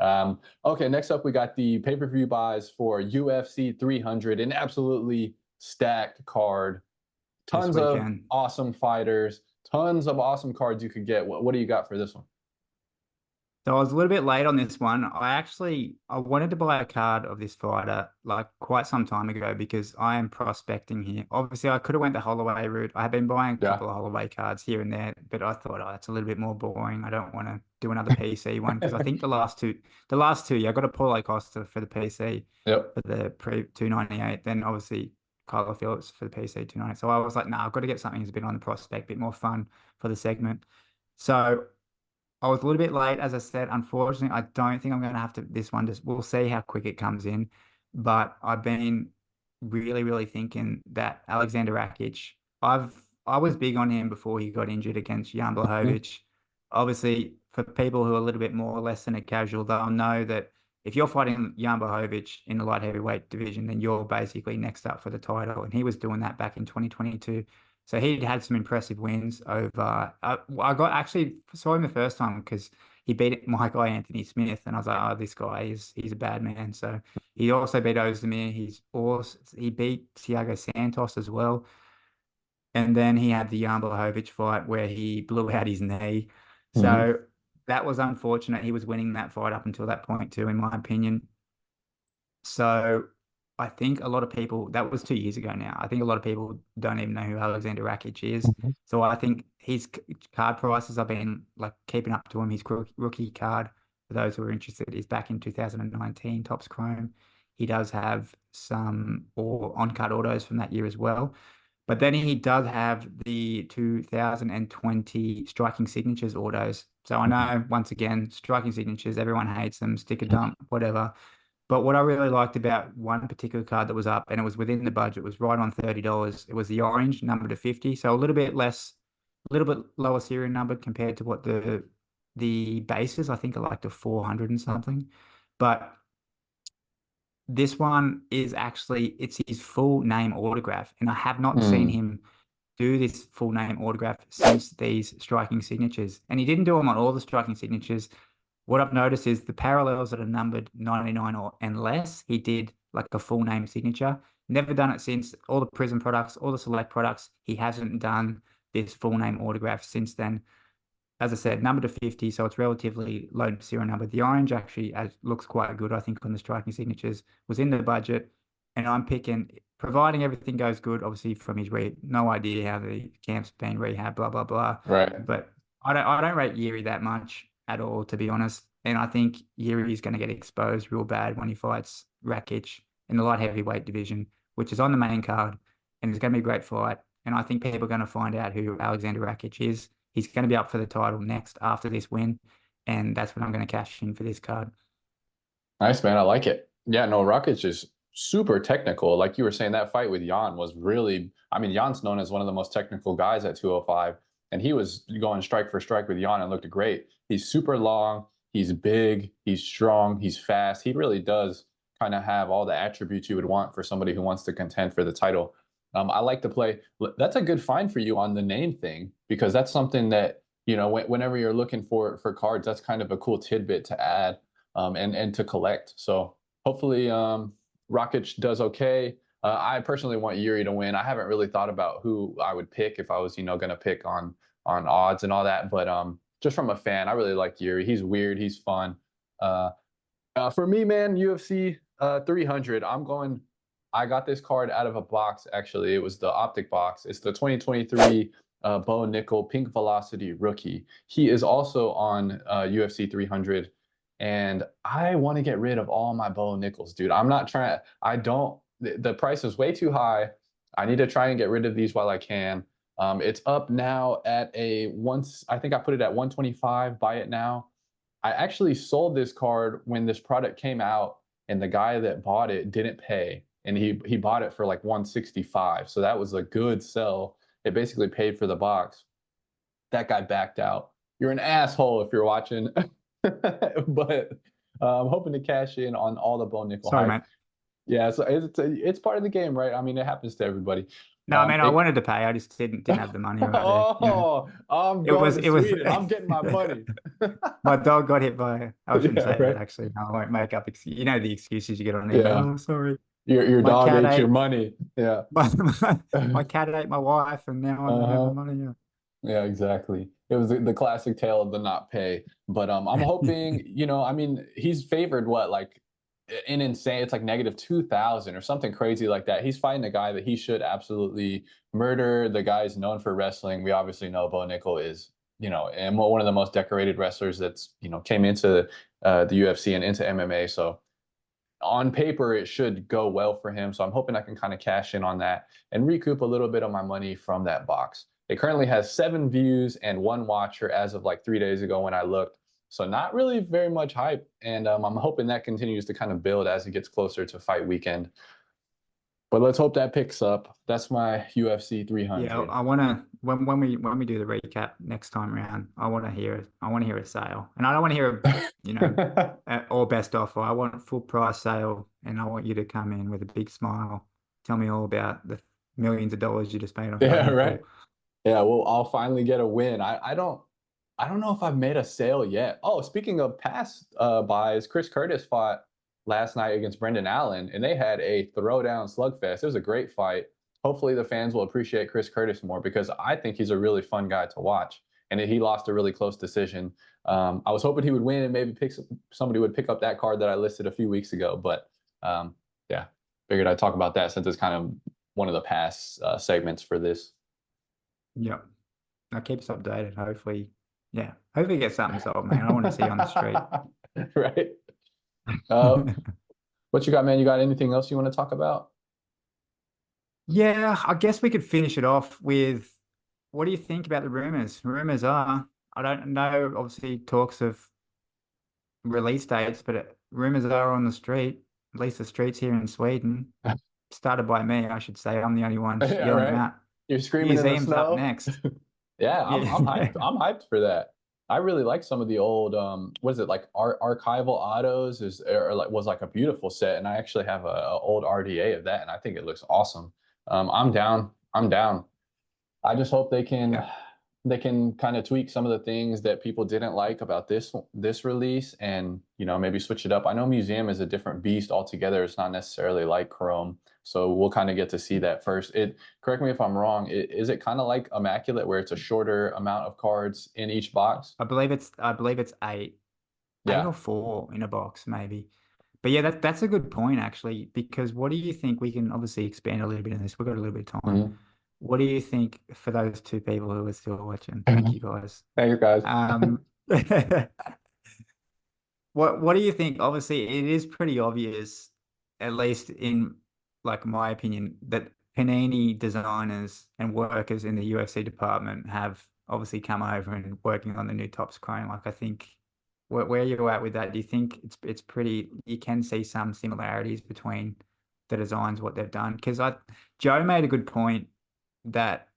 Speaker 1: have. Okay, next up we got the pay-per-view buys for UFC 300, an absolutely stacked card.
Speaker 2: This
Speaker 1: Tons of
Speaker 2: weekend.
Speaker 1: awesome fighters, tons of awesome cards you could get. What do you got for this one?
Speaker 2: So I was a little bit late on this one. I wanted to buy a card of this fighter like quite some time ago because I am prospecting here. Obviously, I could have went the Holloway route. I have been buying a
Speaker 1: Yeah.
Speaker 2: couple of Holloway cards here and there, but I thought, oh, it's a little bit more boring. I don't want to do another PC one because I think the last two, yeah, I got a Paulo Costa for the PC
Speaker 1: Yep.
Speaker 2: for the pre 298. Then obviously Kyler Phillips for the PC 298. So I was like, nah, I've got to get something that's a bit on the prospect, bit more fun for the segment. So I was a little bit late, as I said. Unfortunately, I don't think I'm going to have to this one. Just we'll see how quick it comes in. But I've been really, really thinking that Alexander Rakic. I was big on him before he got injured against Jan
Speaker 1: Mhm.
Speaker 2: Blachowicz. Obviously, for people who are a little bit more or less than a casual, they'll know that if you're fighting Jan Blachowicz in the light heavyweight division, then you're basically next up for the title. And he was doing that back in 2022. So he'd had some impressive wins over. I got actually saw him the first time because he beat my guy Anthony Smith, and I was like, oh, this guy he's a bad man. So he also beat Ozdemir. He beat Thiago Santos as well, and then he had the Jan Blachowicz fight where he blew out his knee.
Speaker 1: Mhm.
Speaker 2: So that was unfortunate. He was winning that fight up until that point too, in my opinion. So I think a lot of people, that was 2 years ago now. I think a lot of people don't even know who Alexander Rakic is.
Speaker 1: Mhm.
Speaker 2: So I think his card prices, I've been like keeping up to him. His rookie card, for those who are interested, is back in 2019, Topps Chrome. He does have some or on-card autos from that year as well. But then he does have the 2020 striking signatures autos. So I
Speaker 1: Mhm.
Speaker 2: know, once again, striking signatures, everyone hates them, sticker dump, whatever. But what I really liked about one particular card that was up and it was within the budget was right on $30. It was the orange number to 50. So a little bit less, a little bit lower serial number compared to what the bases, I think, are like to 400 and something. But this one is actually it's his full name autograph. And I have not seen
Speaker 1: Mm.
Speaker 2: him do this full name autograph since these striking signatures. And he didn't do them on all the striking signatures. What I've noticed is the parallels that are numbered 99 or and less, he did like a full name signature. Never done it since. All the Prism products, all the Select products, he hasn't done this full name autograph since then. As I said, number to 50, so it's relatively low serial number. The orange actually looks quite good, I think, on the striking signatures, was in the budget. And I'm picking, providing everything goes good, obviously from his no idea how the camp's been rehab, blah, blah, blah.
Speaker 1: Right.
Speaker 2: But I don't rate Yuri that much at all, to be honest. And I think Yuri is going to get exposed real bad when he fights Rakic in the light heavyweight division, which is on the main card. And it's going to be a great fight. And I think people are going to find out who Alexander Rakic is. He's going to be up for the title next after this win, and that's when I'm going to cash in for this card.
Speaker 1: Nice, man. I like it. Yeah, no, Rockets is super technical. Like you were saying, that fight with Jan was really, I mean, Jan's known as one of the most technical guys at 205, and he was going strike for strike with Jan and looked great. He's super long, he's big, he's strong, he's fast. He really does kind of have all the attributes you would want for somebody who wants to contend for the title. I like to play. That's a good find for you on the name thing because that's something that, whenever you're looking for cards, that's kind of a cool tidbit to add and to collect. So hopefully Rakic does okay. I personally want Yuri to win. I haven't really thought about who I would pick if I was, going to pick on odds and all that. But just from a fan, I really like Yuri. He's weird. He's fun. Uh, for me, man, UFC 300. I got this card out of a box. Actually, it was the Optic box. It's the 2023 Bo Nickel Pink Velocity rookie. He is also on UFC 300, and I want to get rid of all my Bo Nickels, dude. I'm not trying. I don't. The price is way too high. I need to try and get rid of these while I can. It's up now at I think I put it at 125. Buy it now. I actually sold this card when this product came out, and the guy that bought it didn't pay, and he bought it for like 165. So that was a good sell. It basically paid for the box. That guy backed out. You're an asshole if you're watching, but I'm hoping to cash in on all the Bo Nickel
Speaker 2: Sorry,
Speaker 1: hype.
Speaker 2: mate.
Speaker 1: Yeah, so it's part of the game, right? I mean, it happens to everybody.
Speaker 2: No, man, I
Speaker 1: It,
Speaker 2: wanted to pay. I just didn't have the money right there.
Speaker 1: oh, I'm
Speaker 2: It
Speaker 1: going
Speaker 2: was
Speaker 1: to
Speaker 2: it was
Speaker 1: Sweden. I'm getting my money.
Speaker 2: my dog got hit by. I shouldn't
Speaker 1: Yeah,
Speaker 2: say that
Speaker 1: right.
Speaker 2: actually. No, I won't make up. The excuses you get on eBay.
Speaker 1: Yeah.
Speaker 2: Oh, sorry.
Speaker 1: Your
Speaker 2: My
Speaker 1: dog
Speaker 2: cat
Speaker 1: ate your
Speaker 2: ate
Speaker 1: money. Yeah.
Speaker 2: my cat ate my wife, and now I don't have the
Speaker 1: Uh-huh.
Speaker 2: money. Yeah.
Speaker 1: Yeah, exactly. it was the classic tale of the not pay. But I'm hoping, I mean, he's favored what, like an insane, it's like -2,000 or something crazy like that. He's fighting a guy that he should absolutely murder. The guy's known for wrestling. We obviously know Bo Nickel is, and one of the most decorated wrestlers that's, came into the UFC and into MMA. So on paper, it should go well for him. So I'm hoping I can kind of cash in on that and recoup a little bit of my money from that box. It currently has 7 views and 1 watcher as of like 3 days ago when I looked. So not really very much hype. And I'm hoping that continues to kind of build as it gets closer to fight weekend. But let's hope that picks up. That's my UFC 300.
Speaker 2: Yeah, I want to when we do the recap next time around, I want to hear a sale, and I don't want to hear or best offer. I want a full price sale, and I want you to come in with a big smile, tell me all about the millions of dollars you just made on.
Speaker 1: Yeah, right. Yeah, well, I'll finally get a win. I don't know if I've made a sale yet. Oh, speaking of past buys, Chris Curtis fought last night against Brendan Allen, and they had a throwdown slugfest. It was a great fight. Hopefully, the fans will appreciate Chris Curtis more because I think he's a really fun guy to watch. And he lost a really close decision. I was hoping he would win and maybe somebody would pick up that card that I listed a few weeks ago. But yeah, figured I'd talk about that since it's kind of one of the past segments for this.
Speaker 2: Yeah, I'll keep us updated. Hopefully get something sold, man. I want to see you on the street.
Speaker 1: Right. What you got, man? You got anything else you want to talk about?
Speaker 2: Yeah, I guess we could finish it off with, what do you think about the rumors? Rumors are, I don't know, obviously talks of release dates, but rumors are on the street, at least the streets here in Sweden. Started by me, I should say. I'm the only one
Speaker 1: Yeah,
Speaker 2: yelling them
Speaker 1: right.
Speaker 2: out.
Speaker 1: You're screaming in the
Speaker 2: Museum's up
Speaker 1: snow.
Speaker 2: next.
Speaker 1: Yeah, I'm
Speaker 2: Yeah.
Speaker 1: hyped. I'm hyped for that. I really like some of the old what is it, like archival autos was like a beautiful set, and I actually have a old RDA of that, and I think it looks awesome. I'm down. I'm down. I just hope
Speaker 2: Yeah.
Speaker 1: they can kind of tweak some of the things that people didn't like about this release, and maybe switch it up. I know Museum is a different beast altogether. It's not necessarily like Chrome, so we'll kind of get to see that first. Correct me if I'm wrong. Is it kind of like Immaculate, where it's a shorter amount of cards in each box?
Speaker 2: I believe it's 8
Speaker 1: Yeah.
Speaker 2: or 4 in a box, maybe. But yeah, that's a good point, actually, because what do you think? We can obviously expand a little bit on this. We've got a little bit of time.
Speaker 1: Mm-hmm.
Speaker 2: What do you think, for those 2 people who are still watching? Thank you, guys.
Speaker 1: Thank you, guys.
Speaker 2: What do you think? Obviously, it is pretty obvious, at least in like my opinion, that Panini designers and workers in the UFC department have obviously come over and working on the new Topps Chrome. Like, I think, where are you at with that? Do you think it's pretty? You can see some similarities between the designs, what they've done? Because Joe made a good point that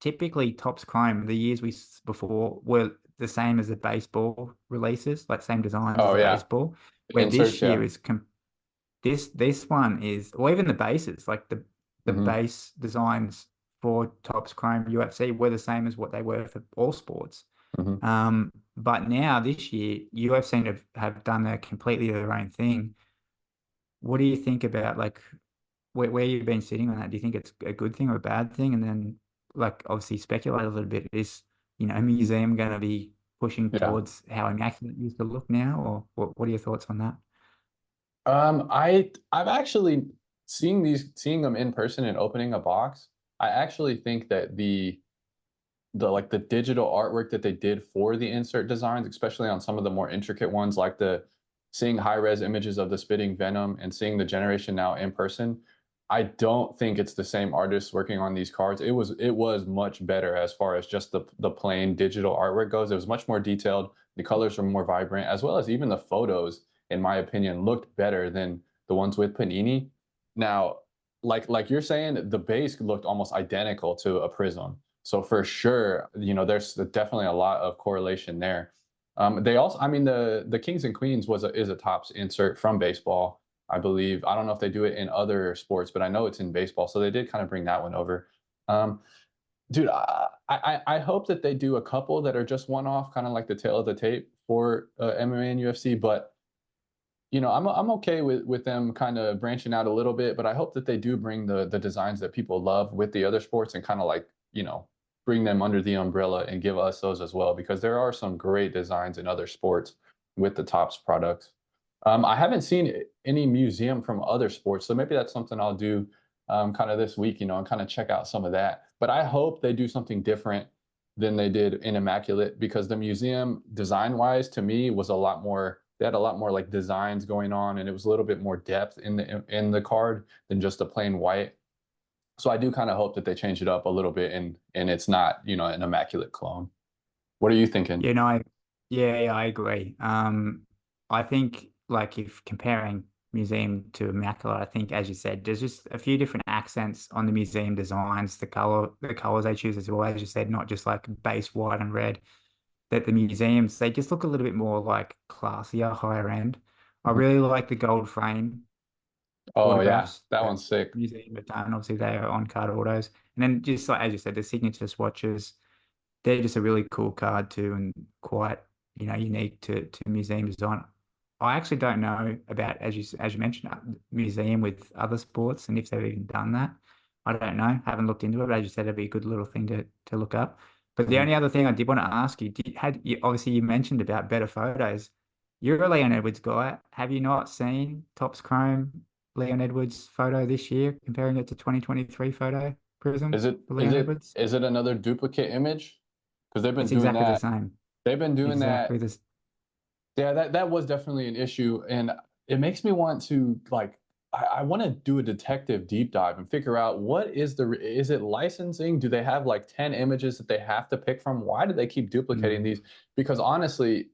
Speaker 2: typically Topps Chrome, the years before, were the same as the baseball releases, like same designs as
Speaker 1: Oh
Speaker 2: the
Speaker 1: yeah.
Speaker 2: baseball. Where
Speaker 1: Inserts,
Speaker 2: this year
Speaker 1: yeah.
Speaker 2: is this one is, or even the bases, like the
Speaker 1: Mm-hmm.
Speaker 2: base designs for Topps Chrome UFC were the same as what they were for all sports.
Speaker 1: Mm-hmm.
Speaker 2: But now this year, UFC have done completely their own thing. What do you think about, like, where you've been sitting on that? Do you think it's a good thing or a bad thing? And then, like, obviously speculate a little bit. Is, a museum going to be pushing
Speaker 1: Yeah.
Speaker 2: towards how Immaculate used to look now, or what are your thoughts on that?
Speaker 1: I've actually seeing them in person and opening a box. I actually think that the digital artwork that they did for the insert designs, especially on some of the more intricate ones, like seeing high res images of the spitting venom and seeing the generation now in person, I don't think it's the same artists working on these cards. It was much better as far as just the plain digital artwork goes. It was much more detailed. The colors were more vibrant, as well as even the photos, in my opinion, looked better than the ones with Panini. Now, like you're saying, the base looked almost identical to a Prism. So for sure, there's definitely a lot of correlation there. They also, I mean, the Kings and Queens is a Topps insert from baseball, I believe. I don't know if they do it in other sports, but I know it's in baseball. So they did kind of bring that one over. Dude, I hope that they do a couple that are just one-off, kind of like the tail of the tape for MMA and UFC. But I'm okay with them kind of branching out a little bit. But I hope that they do bring the designs that people love with the other sports and kind of like bring them under the umbrella and give us those as well, because there are some great designs in other sports with the Topps products. I haven't seen any museum from other sports, so maybe that's something I'll do kind of this week, and kind of check out some of that. But I hope they do something different than they did in Immaculate, because the museum design-wise to me was a lot more. They had a lot more like designs going on, and it was a little bit more depth in the card than just a plain white. So I do kind of hope that they change it up a little bit, and it's not, an Immaculate clone. What are you thinking?
Speaker 2: Yeah, no, yeah, I agree. I think like if comparing museum to Immaculate, I think as you said, there's just a few different accents on the museum designs, the colors they choose as well, as you said, not just like base white and red. That the museums, they just look a little bit more like classier, higher end. I
Speaker 1: Mhm.
Speaker 2: really like the gold frame
Speaker 1: Oh yeah,
Speaker 2: autographs
Speaker 1: that
Speaker 2: that
Speaker 1: one's sick.
Speaker 2: museum have done. Obviously, they are on card autos, and then just like as you said, the signature swatches, they're just a really cool card too, and quite unique to museum design. I actually don't know about, as you mentioned, museum with other sports, and if they've even done that. I don't know. Haven't looked into it, but as you said, it'd be a good little thing to look up. But the
Speaker 1: Mhm.
Speaker 2: only other thing I did want to ask you, obviously you mentioned about better photos. You're a Leon Edwards guy. Have you not seen Topps Chrome Leon Edwards photo this year, comparing it to 2023 photo
Speaker 1: Is
Speaker 2: Prism
Speaker 1: it
Speaker 2: for
Speaker 1: is
Speaker 2: Leon
Speaker 1: it
Speaker 2: Edwards?
Speaker 1: is it another duplicate image? Because they've been
Speaker 2: It's
Speaker 1: doing
Speaker 2: exactly the
Speaker 1: that.
Speaker 2: same.
Speaker 1: They've been doing
Speaker 2: Exactly
Speaker 1: that.
Speaker 2: this.
Speaker 1: Yeah, that was definitely an issue, and it makes me want to like. I want to do a detective deep dive and figure out what is it licensing? Do they have like 10 images that they have to pick from? Why do they keep duplicating
Speaker 2: Mm,
Speaker 1: these? Because honestly,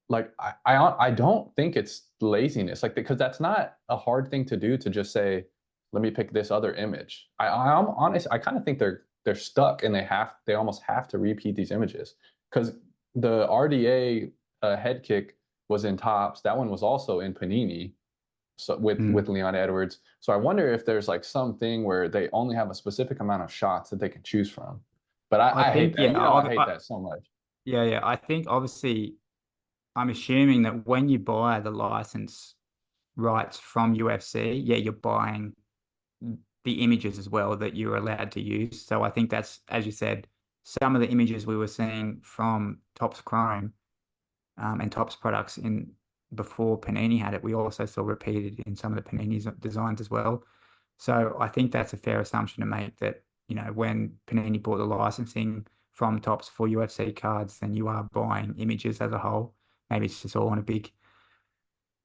Speaker 1: like I don't think it's laziness, like, because that's not a hard thing to do, to just say, let me pick this other image. I'm honest, I kind of think they're stuck, and they almost have to repeat these images, because the RDA head kick was in Topps. That one was also in Panini, so with
Speaker 2: mm.
Speaker 1: Leon Edwards. So I wonder if there's like something where they only have a specific amount of shots that they can choose from. But
Speaker 2: I
Speaker 1: I hate
Speaker 2: think,
Speaker 1: that.
Speaker 2: yeah,
Speaker 1: I hate that so much.
Speaker 2: yeah. I think obviously, I'm assuming that when you buy the license rights from UFC, yeah, you're buying the images as well that you're allowed to use. So I think that's, as you said, some of the images we were seeing from Topps Chrome and Topps products in before Panini had it, we also saw repeated in some of the Panini designs as well. So I think that's a fair assumption to make, that, when Panini bought the licensing from Topps for UFC cards, then you are buying images as a whole. Maybe it's just all on a big,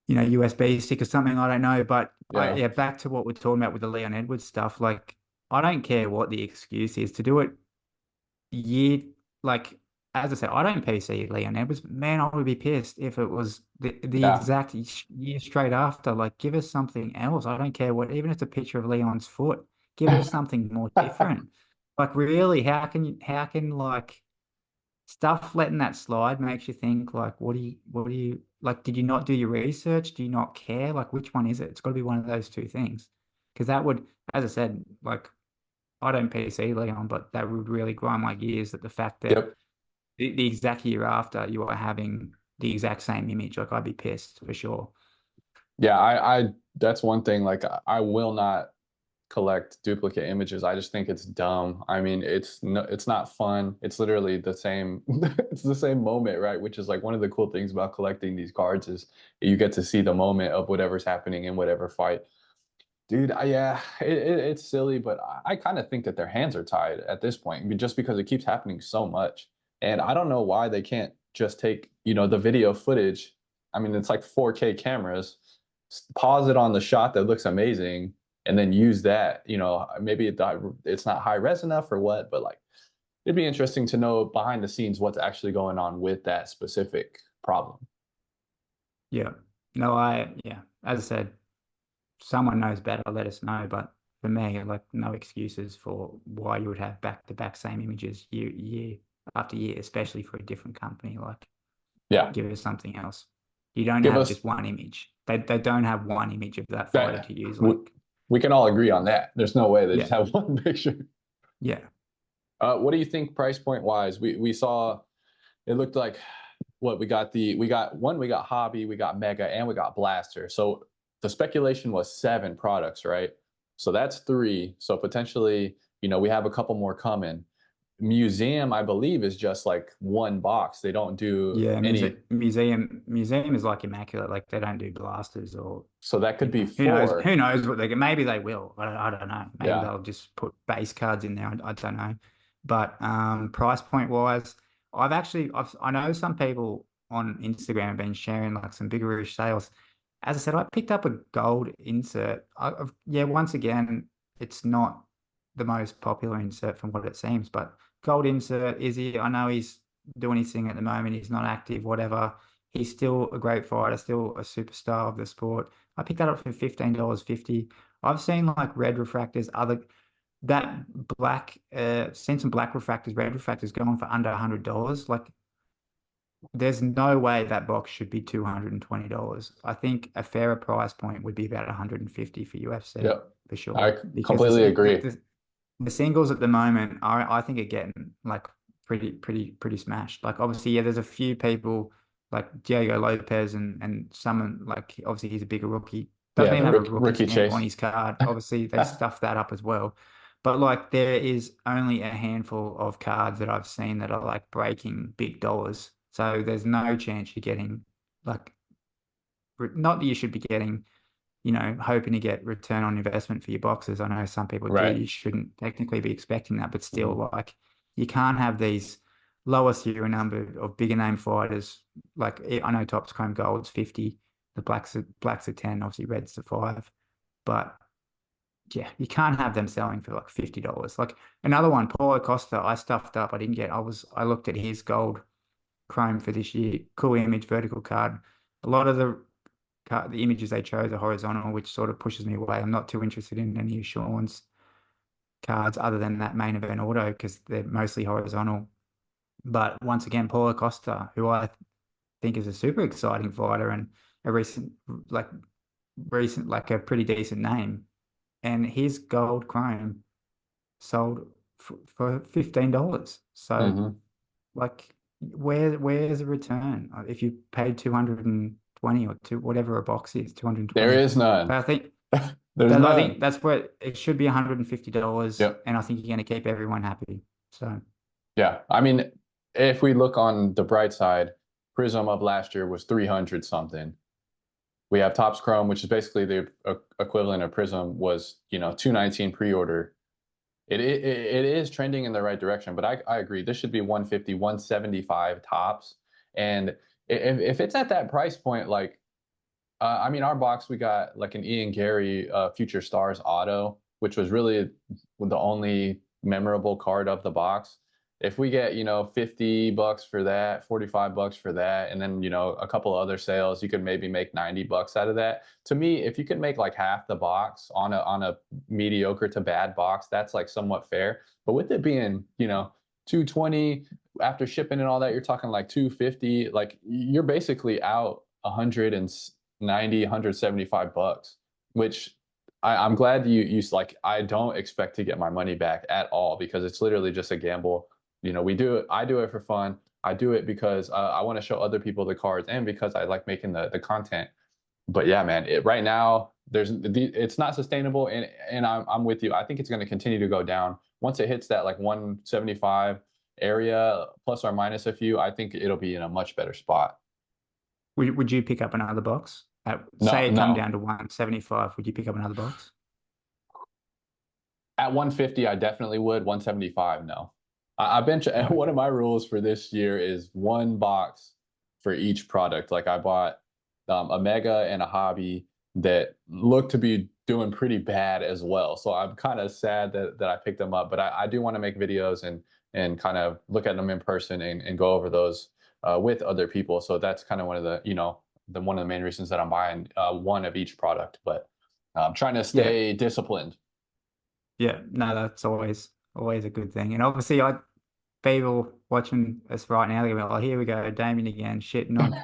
Speaker 2: USB stick or something. I don't know. But
Speaker 1: Yeah.
Speaker 2: yeah, back to what we're talking about with the Leon Edwards stuff. Like, I don't care what the excuse is to do it year, like, as I said, I don't PC Leon Edwards. Man, I would be pissed if it was the
Speaker 1: Yeah.
Speaker 2: exact year straight after. Like, give us something else. I don't care what, even if it's a picture of Leon's foot, give us something more different. Like, really, how can like stuff letting that slide makes you think, like, what do you like? Did you not do your research? Do you not care? Like, which one is it? It's got to be one of those two things. Because that would, as I said, like, I don't PC Leon, but that would really grind my gears, that the fact that
Speaker 1: Yep.
Speaker 2: the exact year after you are having the exact same image. Like, I'd be pissed for sure.
Speaker 1: Yeah, I that's one thing. Like, I will not collect duplicate images. I just think it's dumb. I mean, it's not fun. It's literally the same. It's the same moment, right? Which is like one of the cool things about collecting these cards, is you get to see the moment of whatever's happening in whatever fight. Dude, yeah, it's silly, but I kind of think that their hands are tied at this point, just because it keeps happening so much. And I don't know why they can't just take, the video footage. I mean, it's like 4K cameras, pause it on the shot that looks amazing, and then use that. Maybe it's not high res enough or what, but like, it'd be interesting to know behind the scenes what's actually going on with that specific problem.
Speaker 2: Yeah. No, yeah, as I said, someone knows better, let us know. But for me, like, no excuses for why you would have back-to-back same images year after year, especially for a different company. Like,
Speaker 1: Yeah,
Speaker 2: give us something else. You don't
Speaker 1: give
Speaker 2: have
Speaker 1: us
Speaker 2: just one image. They don't have one image of that fighter
Speaker 1: that.
Speaker 2: to use.
Speaker 1: We,
Speaker 2: Like,
Speaker 1: we can all agree on that. There's no way they just
Speaker 2: yeah,
Speaker 1: have one picture.
Speaker 2: yeah.
Speaker 1: What do you think price point wise? We saw it looked like, what we got hobby, we got mega, and we got blaster. So the speculation was 7 products, right? So that's 3. So potentially, we have a couple more coming. museum, I believe, is just like one box. They don't do
Speaker 2: Yeah,
Speaker 1: any.
Speaker 2: museum is like immaculate. Like they don't do blasters or,
Speaker 1: So that
Speaker 2: you
Speaker 1: could be
Speaker 2: know, who knows?
Speaker 1: four.
Speaker 2: Who knows what they get? Maybe they will. I don't know. Maybe
Speaker 1: Yeah.
Speaker 2: they'll just put base cards in there. I don't know. But price point wise, I know some people on Instagram have been sharing like some biggerish sales. As I said, I picked up a gold insert. Yeah, once again, it's not the most popular insert from what it seems, but gold insert, Izzy, I know he's doing his thing at the moment. He's not active, whatever. He's still a great fighter, still a superstar of the sport. I picked that up for $15.50. I've seen like red refractors, that black, seen some black refractors, red refractors going for under $100. Like, there's no way that box should be $220. I think a fairer price point would be about 150 for UFC
Speaker 1: Yep.
Speaker 2: for
Speaker 1: I
Speaker 2: sure. Because
Speaker 1: completely agree.
Speaker 2: the singles at the moment are, I think, are getting like pretty smashed. Like obviously, yeah, there's a few people like Diego Lopez and someone like obviously he's a bigger rookie. Doesn't
Speaker 1: Yeah,
Speaker 2: even
Speaker 1: the
Speaker 2: have a rookie
Speaker 1: rookie
Speaker 2: stamp on
Speaker 1: chase.
Speaker 2: his card. Obviously, they stuffed that up as well. But like there is only a handful of cards that I've seen that are like breaking big dollars. So there's no chance you're getting like not that you should be getting, hoping to get return on investment for your boxes. I know some people do.
Speaker 1: Right.
Speaker 2: You shouldn't technically be expecting that, but
Speaker 1: Mhm.
Speaker 2: still, like, you can't have these lower serial number of bigger name fighters. Like, I know Topps Chrome Gold's 50, the blacks are 10, obviously Red's the 5, but yeah, you can't have them selling for like $50. Like another one, Paulo Costa, I stuffed up. I looked at his gold Chrome for this year. Cool image, vertical card. A lot of the images they chose are horizontal, which sort of pushes me away. I'm not too interested in any of Sean's cards other than that main event auto because they're mostly horizontal. But once again, Paulo Costa, who I think is a super exciting fighter and a like like a pretty decent name, and his gold chrome sold for $15. So
Speaker 1: Mhm.
Speaker 2: like, where's the return? If you paid 220 or two, whatever a box is,
Speaker 1: There
Speaker 2: 220.
Speaker 1: is none.
Speaker 2: But
Speaker 1: There's
Speaker 2: I think
Speaker 1: none.
Speaker 2: that's where it should be $150,
Speaker 1: Yep.
Speaker 2: and I think you're going to keep everyone happy. So
Speaker 1: Yeah. I mean, if we look on the bright side, Prism of last year was 300 something. We have Topps Chrome, which is basically the equivalent of Prism, was 219 pre-order. It is trending in the right direction, but I agree. This should be 150, 175 tops. And if it's at that price point, like I mean, our box, we got like an Ian Gary Future Stars auto, which was really the only memorable card of the box. If we get, 50 bucks for that, 45 bucks for that, and then, a couple other sales, you could maybe make 90 bucks out of that. To me, if you could make like half the box on a mediocre to bad box, that's like somewhat fair. But with it being, 220 after shipping and all that, you're talking like 250, like you're basically out 190, 175 bucks, which I'm glad you like. I don't expect to get my money back at all because it's literally just a gamble. We do it. I do it for fun. I do it because I want to show other people the cards and because I like making the content. But yeah, man, right now it's not sustainable, and I'm with you. I think it's going to continue to go down once it hits that like 175 area plus or minus a few. I think it'll be in a much better spot.
Speaker 2: would you pick up another box?
Speaker 1: No,
Speaker 2: Say it come
Speaker 1: no.
Speaker 2: down to 175, would you pick up another box?
Speaker 1: At 150, I definitely would. 175, no. I've been
Speaker 2: Yeah.
Speaker 1: one of my rules for this year is one box for each product. Like I bought a Mega and a Hobby that look to be doing pretty bad as well. So I'm kind of sad that I picked them up, but I do want to make videos and kind of look at them in person and go over those with other people. So that's kind of one of the one of the main reasons that I'm buying one of each product. But I'm trying to
Speaker 2: Yeah.
Speaker 1: stay disciplined.
Speaker 2: Yeah. No, that's always a good thing. And obviously, people watching us right now, they're gonna be like, oh, here we go, Damien again, shitting on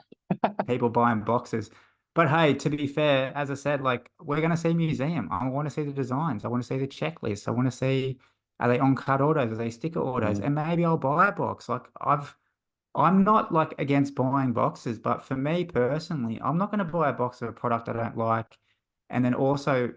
Speaker 2: people buying boxes. But hey, to be fair, as I said, like we're going to see museum. I want to see the designs. I want to see the checklist. I want to see, are they on card autos? Are they sticker autos?
Speaker 1: Mhm.
Speaker 2: And maybe I'll buy a box. I'm not like against buying boxes, but for me personally, I'm not going to buy a box of a product I don't like, and then also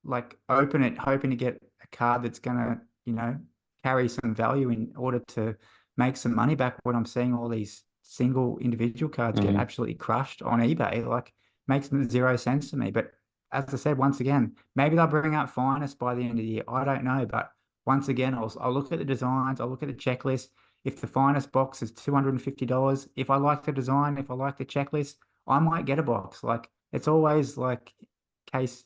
Speaker 2: like open it hoping to get a card that's going to, carry some value in order to make some money back when I'm seeing all these single individual cards get absolutely crushed on eBay. Like, makes zero sense to me. But as I said, once again, maybe they'll bring out finest by the end of the year. I don't know. But once again, I'll look at the designs, I'll look at the checklist. If the finest box is $250, if I like the design, if I like the checklist, I might get a box. Like, it's always like case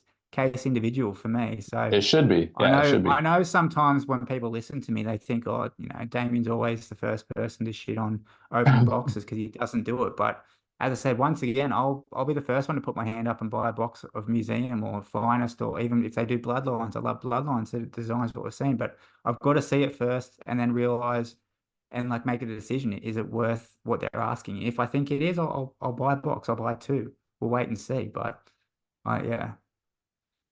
Speaker 2: individual for me. So
Speaker 1: It should be. Yeah, it should be.
Speaker 2: I know sometimes when people listen to me, they think, oh, Damian's always the first person to shit on opening boxes because he doesn't do it. But as I said, once again, I'll be the first one to put my hand up and buy a box of Museum or Finest, or even if they do Bloodlines. I love Bloodlines. The design's what we're seeing, but I've got to see it first and then realize and like make a decision. Is it worth what they're asking? If I think it is, I'll buy a box. I'll buy two. We'll wait and see. But yeah.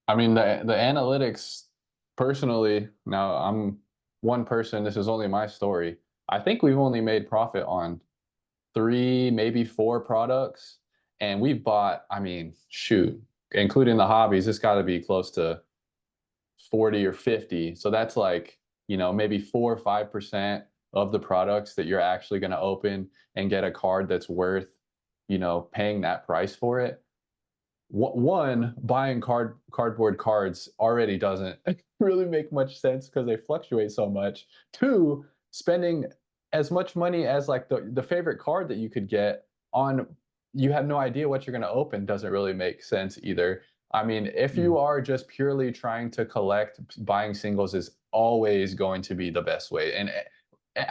Speaker 1: I mean, the analytics, personally, now I'm one person, this is only my story. I think we've only made profit on 3, maybe 4 products. And we've bought, I mean, shoot, including the hobbies, it's got to be close to 40 or 50. So that's like, maybe 4 or 5% of the products that you're actually going to open and get a card that's worth, paying that price for it. One, buying cardboard cards already doesn't really make much sense because they fluctuate so much. Two, spending as much money as like the favorite card that you could get on, you have no idea what you're going to open, doesn't really make sense either. I mean, if you are just purely trying to collect, buying singles is always going to be the best way. And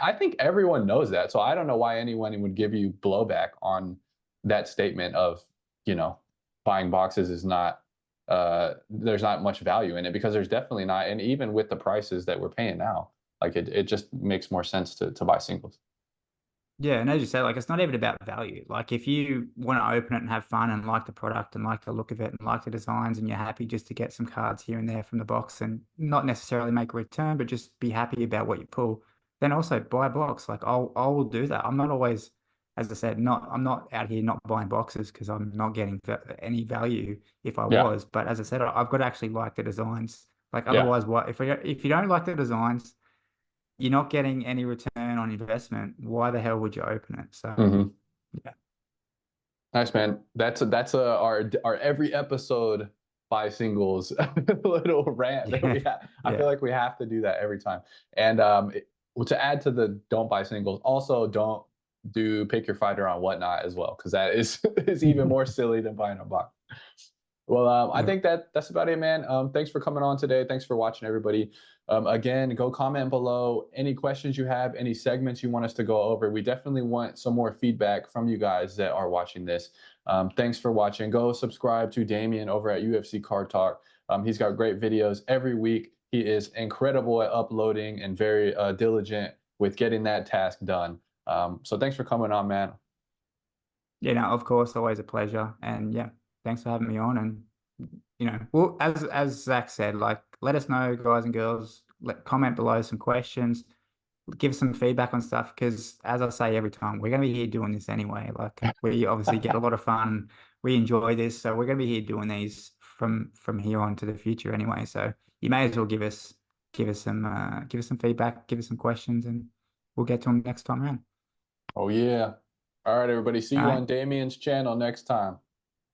Speaker 1: I think everyone knows that. So I don't know why anyone would give you blowback on that statement of, buying boxes is not, there's not much value in it, because there's definitely not. And even with the prices that we're paying now, like it just makes more sense to buy singles.
Speaker 2: Yeah, and as you say, like, it's not even about value. Like, if you want to open it and have fun and like the product and like the look of it and like the designs, and you're happy just to get some cards here and there from the box and not necessarily make a return, but just be happy about what you pull, then also buy a box. Like, I will do that. I'm not always, as I said, I'm not out here not buying boxes because I'm not getting any value if I
Speaker 1: Yeah.
Speaker 2: was. But as I said, I've got to actually like the designs. Like,
Speaker 1: Yeah.
Speaker 2: otherwise, what if you don't like the designs, you're not getting any return on investment. Why the hell would you open it? So, yeah.
Speaker 1: Nice, man. That's our every episode buy singles little rant that we have. I feel like we have to do that every time. And well, to add to the don't buy singles, also don't do pick your fighter on Whatnot as well, because that is even more silly than buying a box. Well, I think that's about it, man. Thanks for coming on today. Thanks for watching, everybody. Again, go comment below any questions you have, any segments you want us to go over. We definitely want some more feedback from you guys that are watching this. Thanks for watching. Go subscribe to Damian over at UFC Card Talk. He's got great videos every week. He is incredible at uploading and very diligent with getting that task done. So thanks for coming on, man.
Speaker 2: Yeah, no, of course, always a pleasure. And yeah, thanks for having me on. And well, as Zach said, like, let us know, guys and girls. Comment below some questions, give some feedback on stuff, because as I say every time, we're going to be here doing this anyway. Like, we obviously get a lot of fun, we enjoy this, so we're going to be here doing these from here on to the future anyway. So you may as well give us some feedback, give us some questions, and we'll get to them next time around.
Speaker 1: Oh yeah. All right, everybody. See
Speaker 2: All
Speaker 1: you
Speaker 2: right.
Speaker 1: on Damian's channel next time.